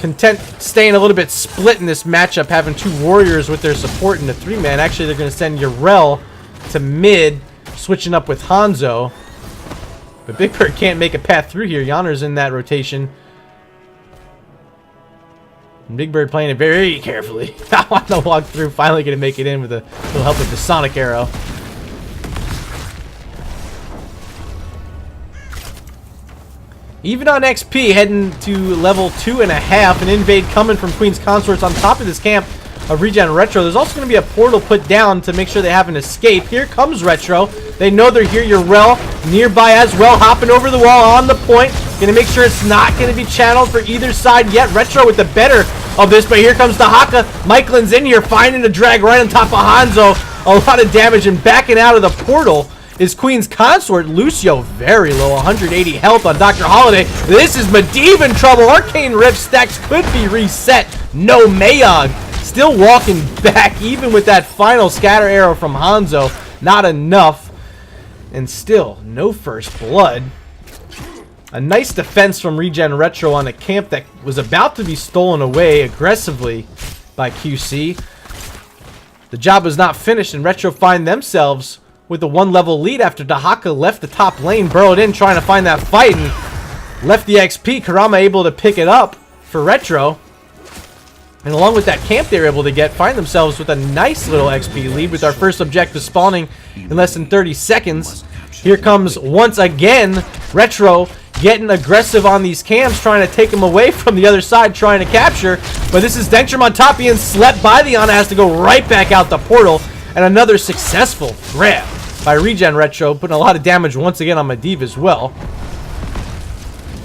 Content staying a little bit split in this matchup, having 2 warriors with their support in the 3-man. Actually, they're going to send Yrel to mid, switching up with Hanzo. But Big Bird can't make a path through here. Yonner's in that rotation. And Big Bird playing it very carefully. I want to walk through. Finally going to make it in with a little help with the Sonic Arrow. Even on XP, heading to level 2.5. An invade coming from Queen's Consorts on top of this camp. of ReGen Retro. There's also going to be a portal put down to make sure they have an escape. Here comes Retro. They know they're here. Urel nearby as well, hopping over the wall on the point. Going to make sure it's not going to be channeled for either side yet. Retro with the better of this, but here comes the Haka. Michaelin's in here, finding a drag right on top of Hanzo. A lot of damage, and backing out of the portal is Queen's Consort. Lucio very low, 180 health on Dr. Holiday. This is Medivh in trouble. Arcane Rift stacks could be reset. No Mayog. Still walking back, even with that final scatter arrow from Hanzo. Not enough. And still, no first blood. A nice defense from ReGen Retro on a camp that was about to be stolen away aggressively by QC. The job was not finished, and Retro find themselves with a 1-level lead after Dahaka left the top lane, burrowed in trying to find that fight, and left the XP. Karama able to pick it up for Retro. And along with that camp they were able to find themselves with a nice little XP lead with our first objective spawning in less than 30 seconds. Here comes, once again, Retro getting aggressive on these camps, trying to take them away from the other side, trying to capture. But this is Dengstrom on top, being slept by the Ana, has to go right back out the portal. And another successful grab by ReGen Retro, putting a lot of damage once again on Medivh as well.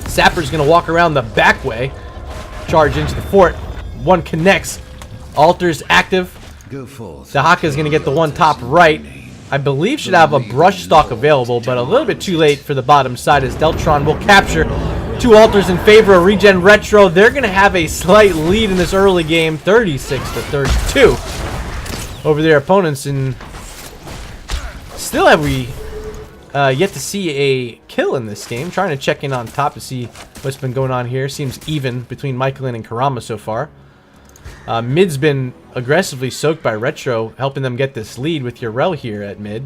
Sapper's going to walk around the back way, charge into the fort. One connects. Altars active. Dahaka is going to get the one top right. I believe should have a brush stock available, but a little bit too late for the bottom side as Deltron will capture 2 altars in favor of ReGen Retro. They're going to have a slight lead in this early game, 36-32 over their opponents. And still have we yet to see a kill in this game. Trying to check in on top to see what's been going on here. Seems even between Michaelin and Karama so far. Mid's been aggressively soaked by Retro, helping them get this lead with Urel here at mid.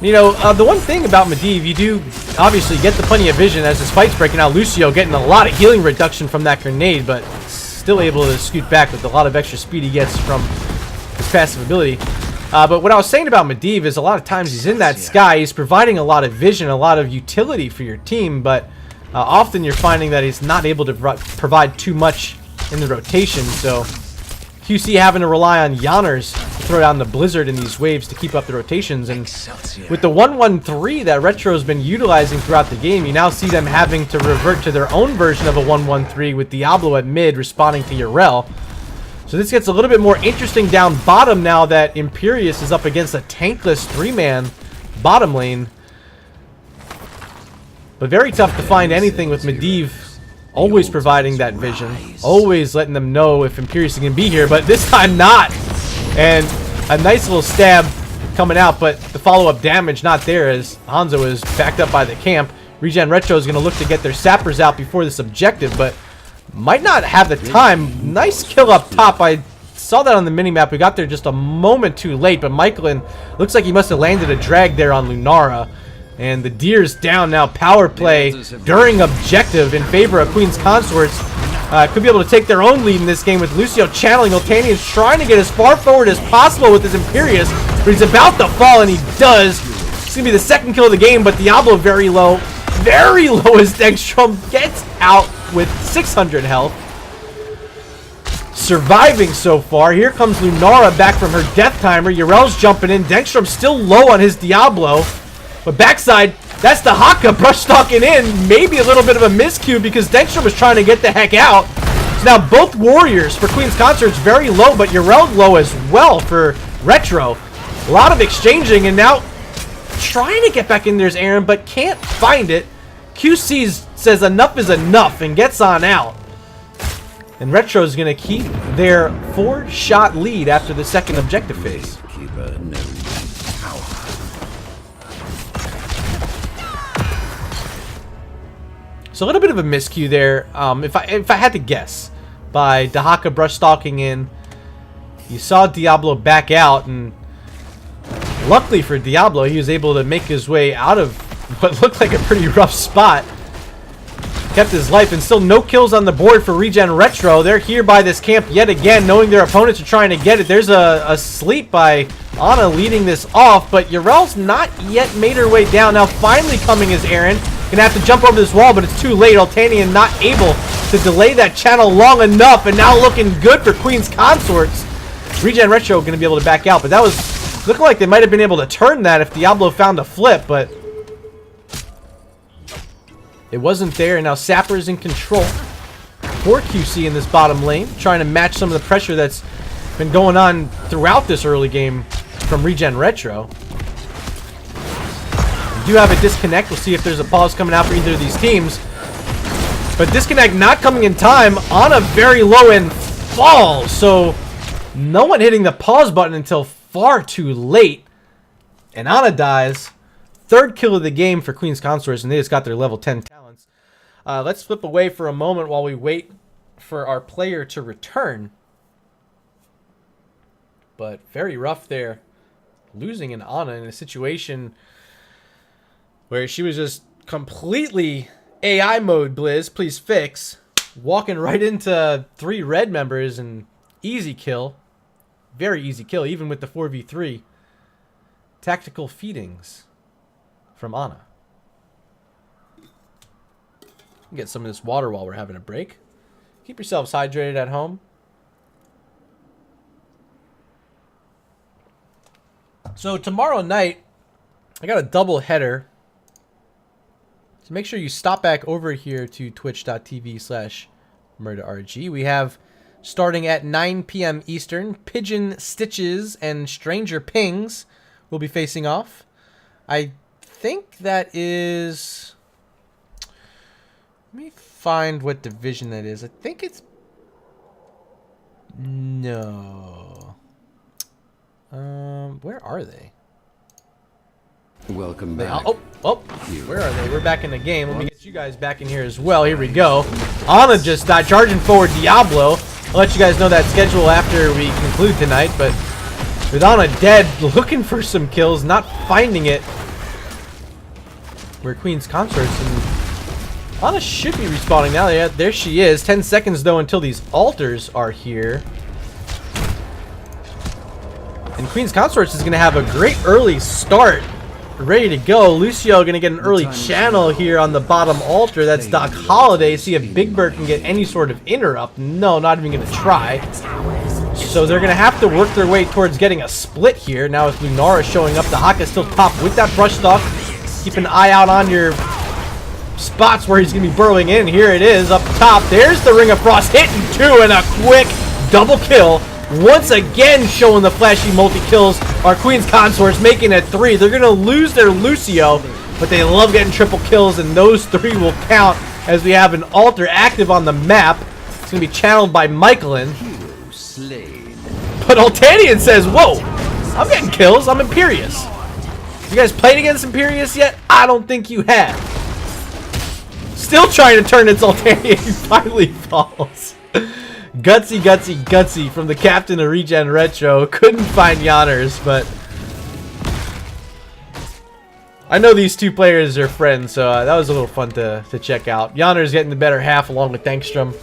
You know, the one thing about Medivh, you do obviously get the plenty of vision as this fight's breaking out. Lucio getting a lot of healing reduction from that grenade, but still able to scoot back with a lot of extra speed he gets from his passive ability. But what I was saying about Medivh is a lot of times he's in that sky, he's providing a lot of vision, a lot of utility for your team, but often you're finding that he's not able to provide too much in the rotation, so QC having to rely on Yanners to throw down the Blizzard in these waves to keep up the rotations. And with the 1-1-3 that Retro's been utilizing throughout the game, you now see them having to revert to their own version of a 1-1-3 with Diablo at mid responding to Urel. So this gets a little bit more interesting down bottom now that Imperius is up against a tankless 3-man bottom lane. But very tough to find anything with Medivh always providing that vision, always letting them know if Imperius is going to be here, but this time not. And a nice little stab coming out, but the follow-up damage not there as Hanzo is backed up by the camp. ReGen Retro is going to look to get their sappers out before this objective, but might not have the time. Nice kill up top. I saw that on the minimap. We got there just a moment too late, but Michaelin looks like he must have landed a drag there on Lunara. And the Deer's down now. Power play during objective in favor of Queen's Consorts. Could be able to take their own lead in this game with Lucio channeling. Oltanian's trying to get as far forward as possible with his Imperius, but he's about to fall, and he does. It's going to be the second kill of the game, but Diablo very low as Dengstrom gets out with 600 health. Surviving so far. Here comes Lunara back from her death timer. Urel's jumping in. Dengstrom's still low on his Diablo. But backside, that's the Haka brush stalking in. Maybe a little bit of a miscue because Dengstrom was trying to get the heck out. So now both warriors for Queen's Consorts very low, but Urel low as well for Retro. A lot of exchanging, and now trying to get back in there's Aaron, but can't find it. QC says enough is enough and gets on out. And Retro is going to keep their 4-shot lead after the second objective phase. So a little bit of a miscue there, if I had to guess, by Dahaka brush stalking in. You saw Diablo back out, and luckily for Diablo, he was able to make his way out of what looked like a pretty rough spot. Kept his life, and still no kills on the board for ReGen Retro. They're here by this camp yet again, knowing their opponents are trying to get it. There's a sleep by Ana leading this off, but Urel's not yet made her way down. Now finally coming is Aaron. Gonna have to jump over this wall, but it's too late. Oltanian not able to delay that channel long enough, and now looking good for Queen's Consorts. ReGen Retro going to be able to back out, but that was looking like they might have been able to turn that if Diablo found a flip, but it wasn't there, and now Sapper's in control for QC in this bottom lane, trying to match some of the pressure that's been going on throughout this early game from ReGen Retro. We do have a disconnect. We'll see if there's a pause coming out for either of these teams. But disconnect not coming in time on a very low end fall, so no one hitting the pause button until far too late. And Ana dies. Third kill of the game for Queen's Consorts, and they just got their level 10 talents. Let's flip away for a moment while we wait for our player to return. But very rough there. Losing an Ana in a situation where she was just completely AI mode, Blizz, please fix. Walking right into 3 red members and easy kill. Very easy kill, even with the 4v3. Tactical feedings from Ana. Get some of this water while we're having a break. Keep yourselves hydrated at home. So tomorrow night, I got a double header. So make sure you stop back over here to twitch.tv/MurderRG. We have, starting at 9 p.m. Eastern, Pigeon Stitches and Stranger Pings will be facing off. I think that is... Let me find what division that is. I think it's... No. Where are they? Welcome back. Where are they? We're back in the game. Let me get you guys back in here as well. Here we go. Ana just died, charging forward Diablo. I'll let you guys know that schedule after we conclude tonight, but with Ana dead, looking for some kills, not finding it. We're Queen's Consorts, and Ana should be respawning now. Yeah, there she is. 10 seconds, though, until these altars are here. And Queen's Consorts is going to have a great early start. Ready to go. Lucio going to get an early channel here on the bottom altar. That's Doc Holiday. See if Big Bird can get any sort of interrupt. No, not even going to try. So they're going to have to work their way towards getting a split here. Now with Lunara showing up, the Haka still top with that brush stock. Keep an eye out on your spots where he's going to be burrowing in. Here it is up top. There's the Ring of Frost hitting 2 and a quick double kill. Once again showing the flashy multi-kills are Queen's Consorts, making it 3. They're going to lose their Lucio, but they love getting triple kills, and those 3 will count as we have an altar active on the map. It's going to be channeled by Michaelin. But Altanian says, whoa, I'm getting kills. I'm Imperious. You guys played against Imperious yet? I don't think you have. Still trying to turn its Altanian. He finally falls. Gutsy, gutsy, gutsy from the captain of ReGen Retro. Couldn't find Yanners, but I know these two players are friends, so that was a little fun to check out. Yanners getting the better half along with Thankstrom.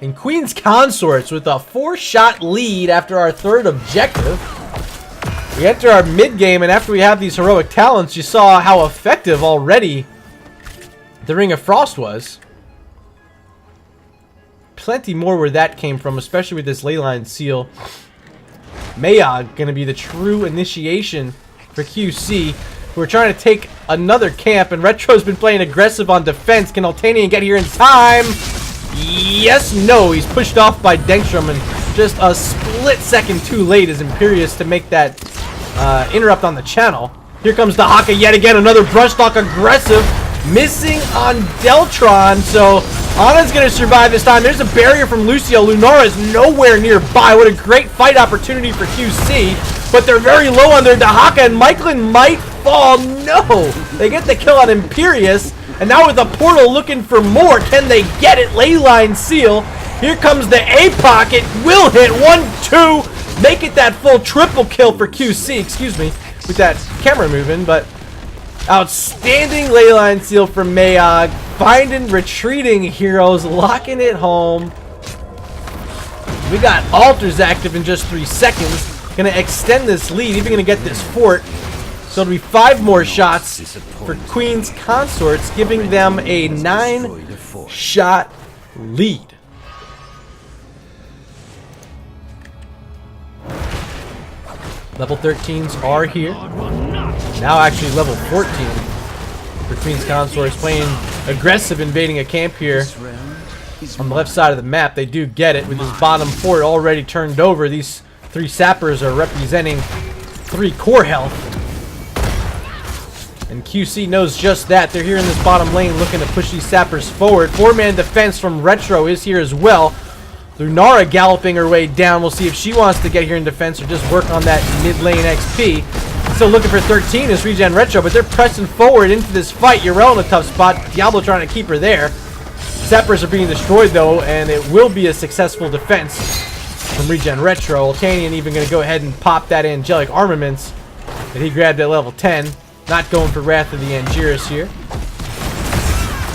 And Queen's Consorts with a 4-shot lead after our 3rd objective. We enter our mid-game, and after we have these heroic talents, you saw how effective already the Ring of Frost was. Plenty more where that came from, especially with this Leyline Seal. Mayog going to be the true initiation for QC. We're trying to take another camp, and Retro's been playing aggressive on defense. Can Altanian get here in time? Yes, no. He's pushed off by Denkstrom, and just a split second too late is Imperious to make that interrupt on the channel. Here comes the Haka yet again. Another brushlock aggressive. Missing on Deltron, so Ana's going to survive this time. There's a barrier from Lucio. Lunara is nowhere nearby. What a great fight opportunity for QC, but they're very low on their Dahaka, and Michaelin might fall. No! They get the kill on Imperious, and now with the portal looking for more. Can they get it? Leyline Seal. Here comes the APOC. It will hit. 1-2. Make it that full triple kill for QC. Excuse me, with that camera moving, but outstanding Leyline Seal from Mayog. Finding retreating heroes, locking it home. We got altars active in just 3 seconds. Gonna extend this lead, even gonna get this fort. So it'll be 5 more shots for Queen's Consorts, giving them a 9 shot lead. Level 13s are here. Now actually level 14 for Queen's Consorts, playing aggressive, invading a camp here on the left side of the map. They do get it with this bottom fort already turned over. These 3 sappers are representing 3 core health. And QC knows just that. They're here in this bottom lane looking to push these sappers forward. 4-man defense from Retro is here as well. Lunara galloping her way down. We'll see if she wants to get here in defense or just work on that mid lane XP. Still looking for 13 is ReGen Retro, but they're pressing forward into this fight. Urel in a tough spot. Diablo trying to keep her there. Sappers are being destroyed though, and it will be a successful defense from ReGen Retro. Altanian even going to go ahead and pop that angelic armaments that he grabbed at level 10. Not going for Wrath of the Angiris here.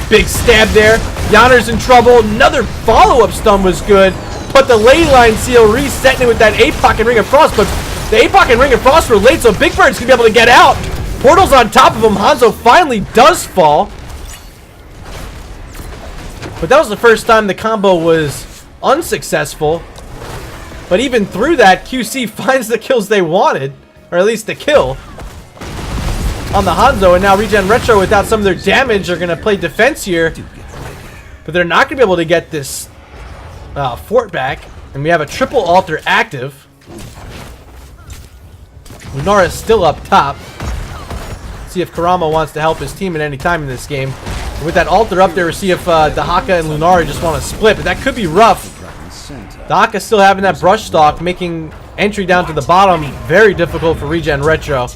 Big stab there. Yonner's in trouble. Another follow-up stun was good. But the ley line seal resetting it with that APOC and Ring of Frost. But the APOC and Ring of Frost were late, so Big Bird's going to be able to get out. Portal's on top of him. Hanzo finally does fall. But that was the first time the combo was unsuccessful. But even through that, QC finds the kills they wanted. Or at least the kill on the Hanzo, and now ReGen Retro, without some of their damage, are going to play defense here. But they're not going to be able to get this fort back. And we have a triple altar active. Lunara is still up top. See if Karama wants to help his team at any time in this game. And with that altar up there, we'll see if Dahaka and Lunara just want to split. But that could be rough. Dahaka still having that brush stalk, making entry down to the bottom very difficult for ReGen Retro.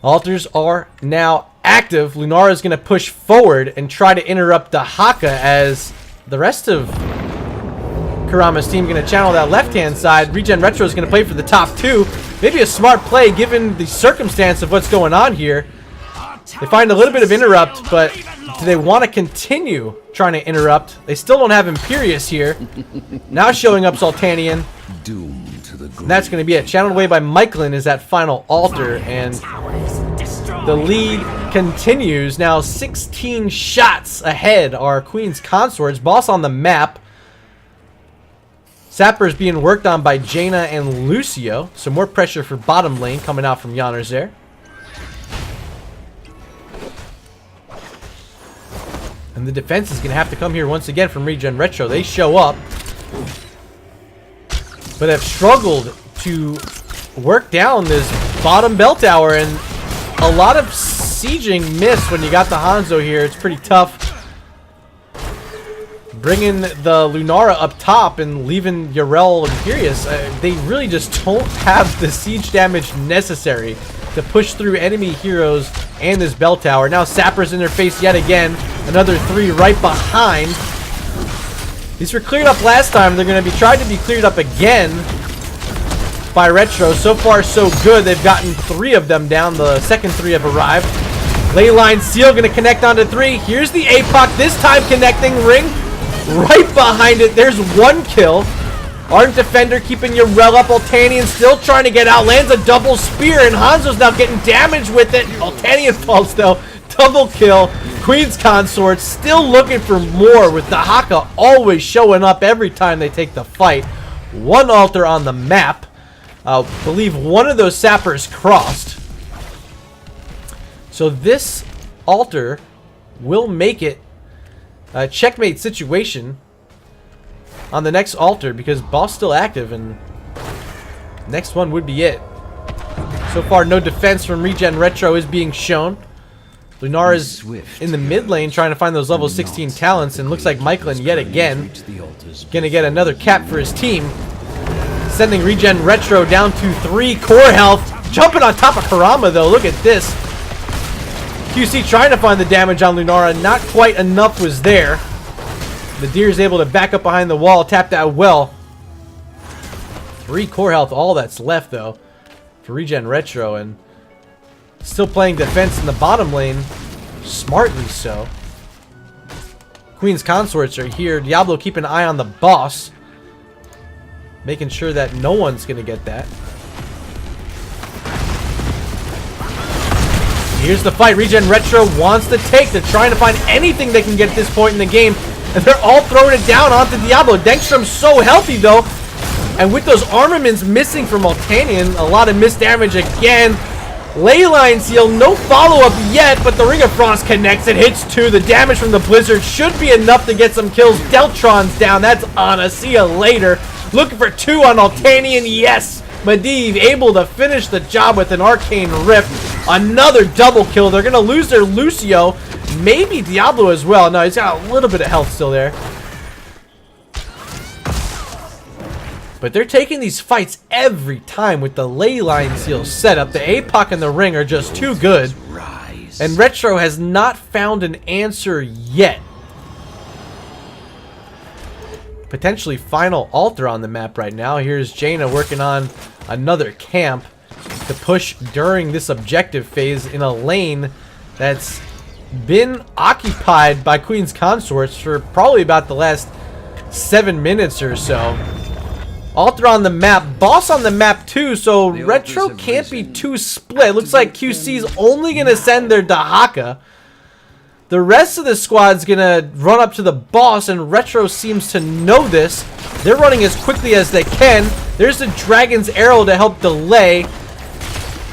Altars are now active. Lunara is going to push forward and try to interrupt Dahaka as the rest of Karama's team going to channel that left-hand side. ReGen Retro is going to play for the top 2. Maybe a smart play given the circumstance of what's going on here. They find a little bit of interrupt, but do they want to continue trying to interrupt? They still don't have Imperius here. Now showing up Sultanian. And that's going to be it. Channeled away by Michelin is that final altar, and the lead continues. Now 16 shots ahead are Queen's Consorts. Boss on the map. Sappers being worked on by Jaina and Lucio. Some more pressure for bottom lane coming out from Yonners there. And the defense is going to have to come here once again from ReGen Retro. They show up, but have struggled to work down this bottom bell tower, and a lot of sieging miss when you got the Hanzo here. It's pretty tough. Bringing the Lunara up top and leaving Urel and Imperius, they really just don't have the siege damage necessary to push through enemy heroes and this bell tower. Now Sappers in their face yet again. Another 3 right behind. These were cleared up last time. They're going to be tried to be cleared up again by Retro. So far, so good. They've gotten 3 of them down. The second 3 have arrived. Leyline Seal going to connect onto 3. Here's the APOC. This time connecting. Ring right behind it. There's 1 kill. Ardent Defender keeping Urel up. Altanian still trying to get out. Lands a double spear, and Hanzo's now getting damage with it. Altanian falls, though. Double kill. Queen's Consorts still looking for more, with Dahaka always showing up every time they take the fight. 1 altar on the map. I believe one of those sappers crossed. So this altar will make it a checkmate situation on the next altar, because boss still active, and next one would be it. So far, no defense from ReGen Retro is being shown. Lunara is in the mid lane trying to find those level 16 talents, and looks like Michelin yet again gonna get another cap for his team, sending ReGen Retro down to 3 core health. Jumping on top of Karama though, look at this. QC trying to find the damage on Lunara, not quite enough was there. The deer is able to back up behind the wall, tap that well. 3 core health, all that's left though for ReGen Retro, and still playing defense in the bottom lane, smartly so. Queen's Consorts are here. Diablo keeping an eye on the boss, making sure that no one's going to get that. Here's the fight. ReGen Retro wants to take. They're trying to find anything they can get at this point in the game. And they're all throwing it down onto Diablo. Dengstrom's so healthy, though. And with those armaments missing from Altanian, a lot of missed damage again. Leyline Seal, no follow-up yet, but the Ring of Frost connects. It hits 2. The damage from the Blizzard should be enough to get some kills. Deltron's down. That's Ana. See ya later. Looking for 2 on Altanian. Yes! Medivh able to finish the job with an Arcane Rift. Another double kill. They're going to lose their Lucio. Maybe Diablo as well. No, he's got a little bit of health still there. But they're taking these fights every time with the Leyline Seal setup. The APOC and the Ring are just too good. And Retro has not found an answer yet. Potentially final altar on the map right now. Here's Jaina working on another camp to push during this objective phase in a lane that's been occupied by Queen's Consorts for probably about the last 7 minutes or so. Altar on the map, boss on the map too, so Retro can't be too split. Looks like QC's only going to send their Dahaka. The rest of the squad's going to run up to the boss, and Retro seems to know this. They're running as quickly as they can. There's the Dragon's Arrow to help delay.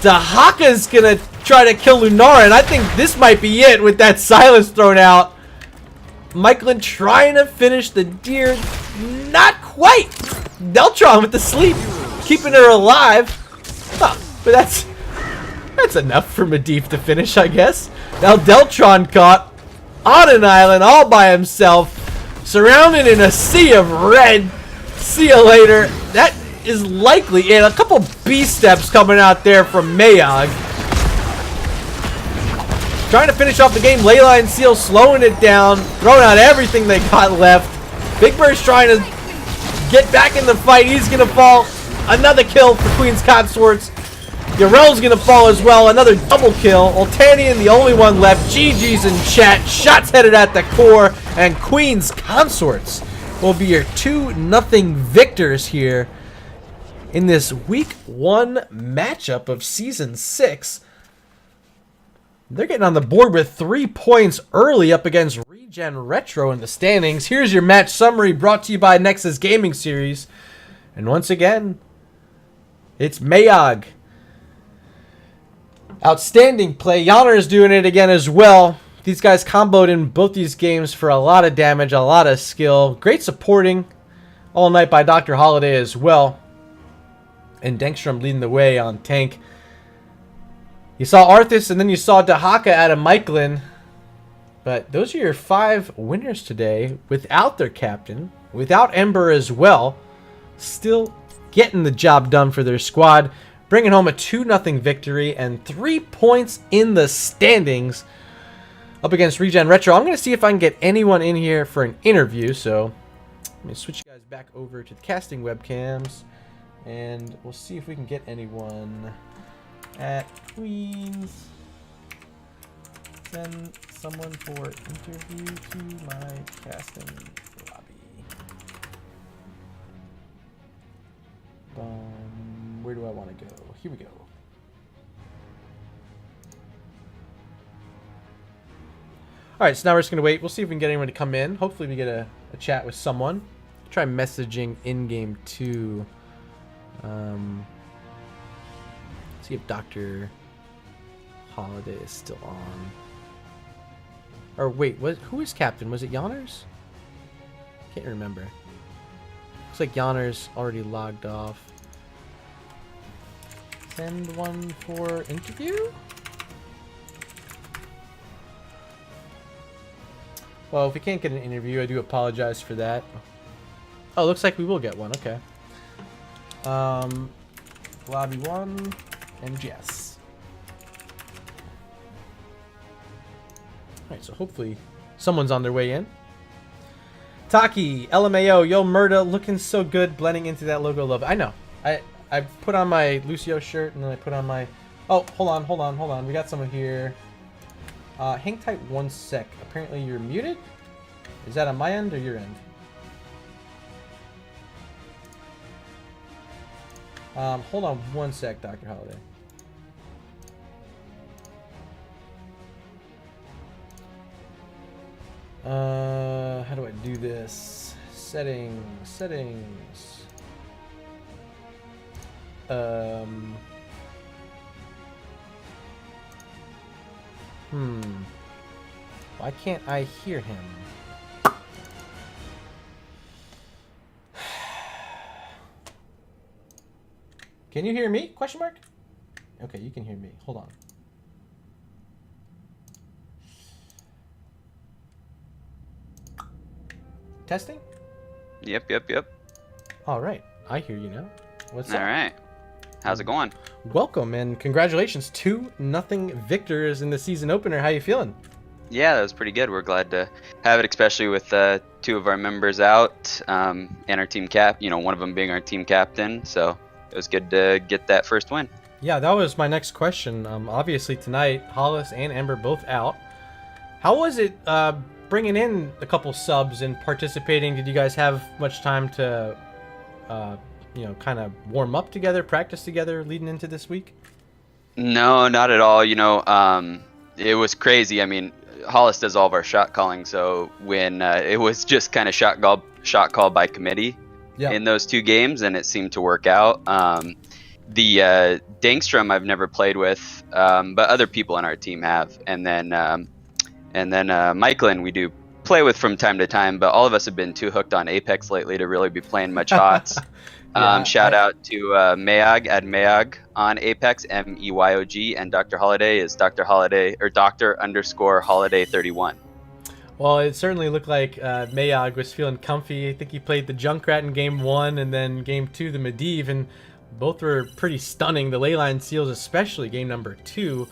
Dahaka's going to try to kill Lunara, and I think this might be it with that silence thrown out. Michelin trying to finish the deer. Not quite. Deltron with the sleep, keeping her alive. Huh, but that's enough for Medivh to finish, I guess. Now Deltron caught on an island all by himself, surrounded in a sea of red. See ya later. That is likely it. A couple B steps coming out there from Mayog. Trying to finish off the game. Leyline Seal slowing it down, throwing out everything they got left. Big Bird's trying to get back in the fight. He's going to fall. Another kill for Queen's Consorts. Yarel's going to fall as well. Another double kill. Altanian, the only one left. GG's in chat. Shots headed at the core. And Queen's Consorts will be your 2-0 victors here in this Week 1 matchup of Season 6. They're getting on the board with 3 points early up against ReGen Retro in the standings. Here's your match summary brought to you by Nexus Gaming Series. And once again, it's Mayog. Outstanding play. Yonner is doing it again as well. These guys comboed in both these games for a lot of damage, a lot of skill. Great supporting all night by Dr. Holiday as well. And Dengstrom leading the way on tank. You saw Arthas and then you saw Dahaka out of Michelin. But those are your 5 winners today without their captain, without Ember as well. Still getting the job done for their squad. Bringing home a 2-0 victory and 3 points in the standings up against ReGen Retro. I'm going to see if I can get anyone in here for an interview. So let me switch you guys back over to the casting webcams. And we'll see if we can get anyone at Queens. Send someone for interview to my casting lobby. Where do I want to go? Here we go. Alright, so now we're just going to wait. We'll see if we can get anyone to come in. Hopefully we get a chat with someone. Try messaging in-game too. See if Dr. Holiday is still on. Or wait, who is captain? Was it Yonners? Can't remember. Looks like Yonners already logged off. Send one for interview? Well, if we can't get an interview, I do apologize for that. Oh, looks like we will get one. Okay. Lobby 1, NGS. Alright, so hopefully someone's on their way in. Taki, LMAO, yo Murda, looking so good, blending into that logo love. I know. I put on my Lucio shirt and then I put on my... Oh, hold on. We got someone here. Hang tight 1 sec. Apparently you're muted? Is that on my end or your end? Hold on 1 sec, Dr. Holiday. How do I do this? Settings. Why can't I hear him? Can you hear me? Question mark? Okay, you can hear me. Hold on. Testing? Yep. All right. I hear you now. What's up? All right. How's it going? Welcome and congratulations. 2-0 victors in the season opener. How you feeling? Yeah, that was pretty good. We're glad to have it, especially with two of our members out and our team cap. One of them being our team captain. So it was good to get that first win. Yeah, that was my next question. Obviously tonight, Hollis and Ember both out. How was it bringing in a couple subs and participating? Did you guys have much time to, kind of warm up together, practice together leading into this week? No, not at all. It was crazy. I mean, Hollis does all of our shot calling, so when it was just kind of shot call by committee in those two games, and it seemed to work out. The Dankstrom I've never played with, but other people on our team have, and then Mikelin we do play with from time to time, but all of us have been too hooked on Apex lately to really be playing much HOTS. Shout out to Mayog at Mayog on Apex, MEYOG, and Dr. Holiday is Dr. Holiday or Dr._Holiday 31. Well, it certainly looked like Mayog was feeling comfy. I think he played the Junkrat in game 1 and then game 2 the Medivh, and both were pretty stunning. The Leyline Seals especially game number 2.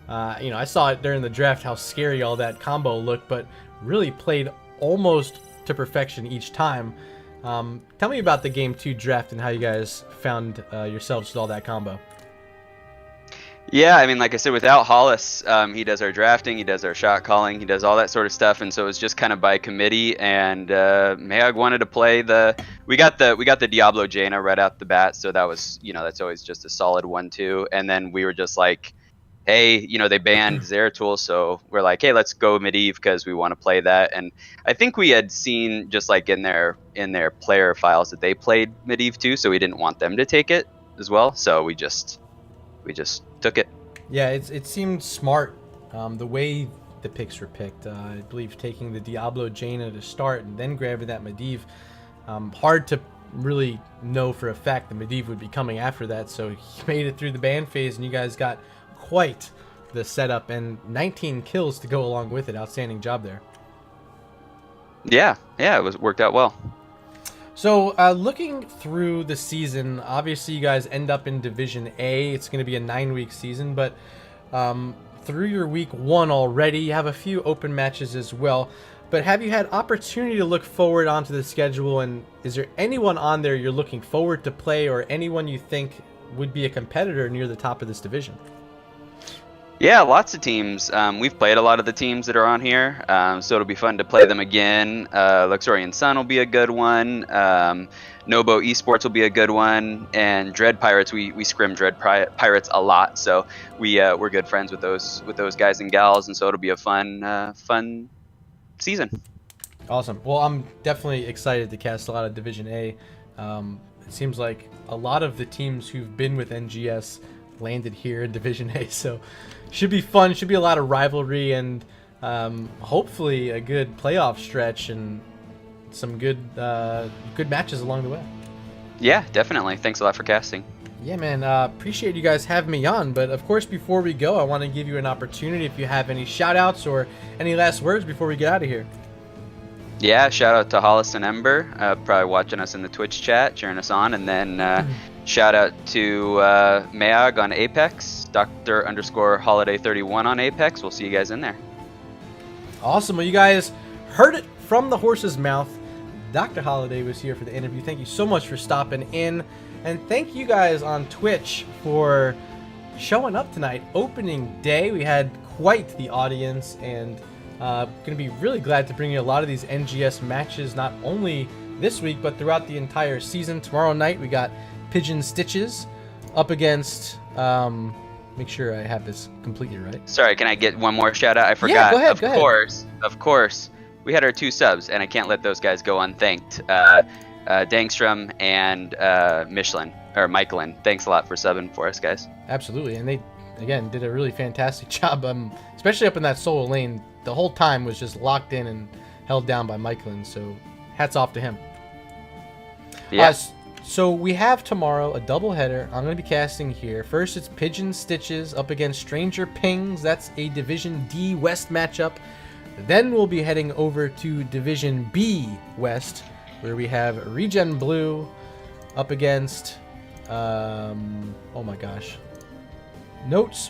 I saw it during the draft how scary all that combo looked, but really played almost to perfection each time. Tell me about the game 2 draft and how you guys found yourselves with all that combo. Yeah, I mean, like I said, without Hollis, he does our drafting, he does our shot calling, he does all that sort of stuff, and so it was just kind of by committee. And Mayog wanted to play we got the Diablo Jaina right out the bat, so that was that's always just a solid 1-2. And then we were just like, hey, they banned Zeratul, so we're like, hey, let's go Medivh because we want to play that. And I think we had seen just like in their player files that they played Medivh too, so we didn't want them to take it as well. So we just took it. Yeah, it seemed smart the way the picks were picked. I believe taking the Diablo Jaina to start and then grabbing that Medivh. Hard to really know for a fact the Medivh would be coming after that, so he made it through the ban phase and you guys got quite the setup and 19 kills to go along with it. Outstanding job there. Yeah, it worked out well. So looking through the season, obviously you guys end up in Division A. It's going to be a 9-week season, but through your week 1 already, you have a few open matches as well. But have you had opportunity to look forward onto the schedule, and is there anyone on there you're looking forward to play, or anyone you think would be a competitor near the top of this division? Yeah, lots of teams. We've played a lot of the teams that are on here, so it'll be fun to play them again. Luxorian Sun will be a good one. Nobo Esports will be a good one, and Dread Pirates. We scrim Dread Pirates a lot, so we're good friends with those guys and gals, and so it'll be a fun season. Awesome. Well, I'm definitely excited to cast a lot of Division A. It seems like a lot of the teams who've been with NGS landed here in Division A, so should be fun. Should be a lot of rivalry and hopefully a good playoff stretch and some good matches along the way. Yeah, definitely. Thanks a lot for casting. Yeah, man. Appreciate you guys having me on. But of course, before we go, I want to give you an opportunity if you have any shout outs or any last words before we get out of here. Yeah, shout out to Hollis and Ember, probably watching us in the Twitch chat, cheering us on, and then shout out to Mayog on Apex, Dr._Holiday 31 on Apex. We'll see you guys in there. Awesome. Well, you guys heard it from the horse's mouth. Dr. Holiday was here for the interview. Thank you so much for stopping in. And thank you guys on Twitch for showing up tonight. Opening day, we had quite the audience, and going to be really glad to bring you a lot of these NGS matches, not only this week, but throughout the entire season. Tomorrow night, we got Pigeon Stitches up against, make sure I have this completely right. Sorry, can I get one more shout out? I forgot. Yeah, go ahead, Of course, we had our 2 subs, and I can't let those guys go unthanked. Dangstrom and Michelin. Thanks a lot for subbing for us, guys. Absolutely, and they again did a really fantastic job. Especially up in that solo lane, the whole time was just locked in and held down by Michelin. So hats off to him. Yeah. So we have tomorrow a doubleheader. I'm going to be casting here. First, it's Pigeon Stitches up against Stranger Pings. That's a Division D West matchup. Then we'll be heading over to Division B West, where we have ReGen Blue up against, oh my gosh, Notes.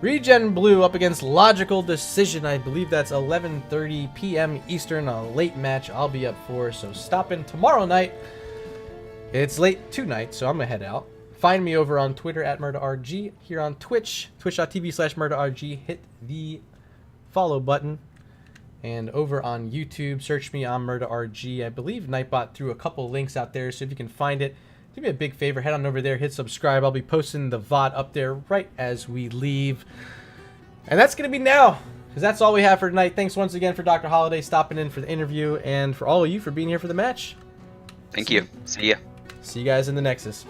ReGen Blue up against Logical Decision. I believe that's 11:30 p.m. Eastern, a late match I'll be up for, so stop in tomorrow night. It's late tonight, so I'm gonna head out. Find me over on Twitter at MurdaRG, here on Twitch, twitch.tv/MurdaRG. Hit the follow button. And over on YouTube, search me on MurdaRG. I believe Nightbot threw a couple links out there, so if you can find it, do me a big favor, head on over there, hit subscribe. I'll be posting the VOD up there right as we leave. And that's going to be now, because that's all we have for tonight. Thanks once again for Dr. Holiday stopping in for the interview, and for all of you for being here for the match. Thank you. See ya. See you guys in the Nexus.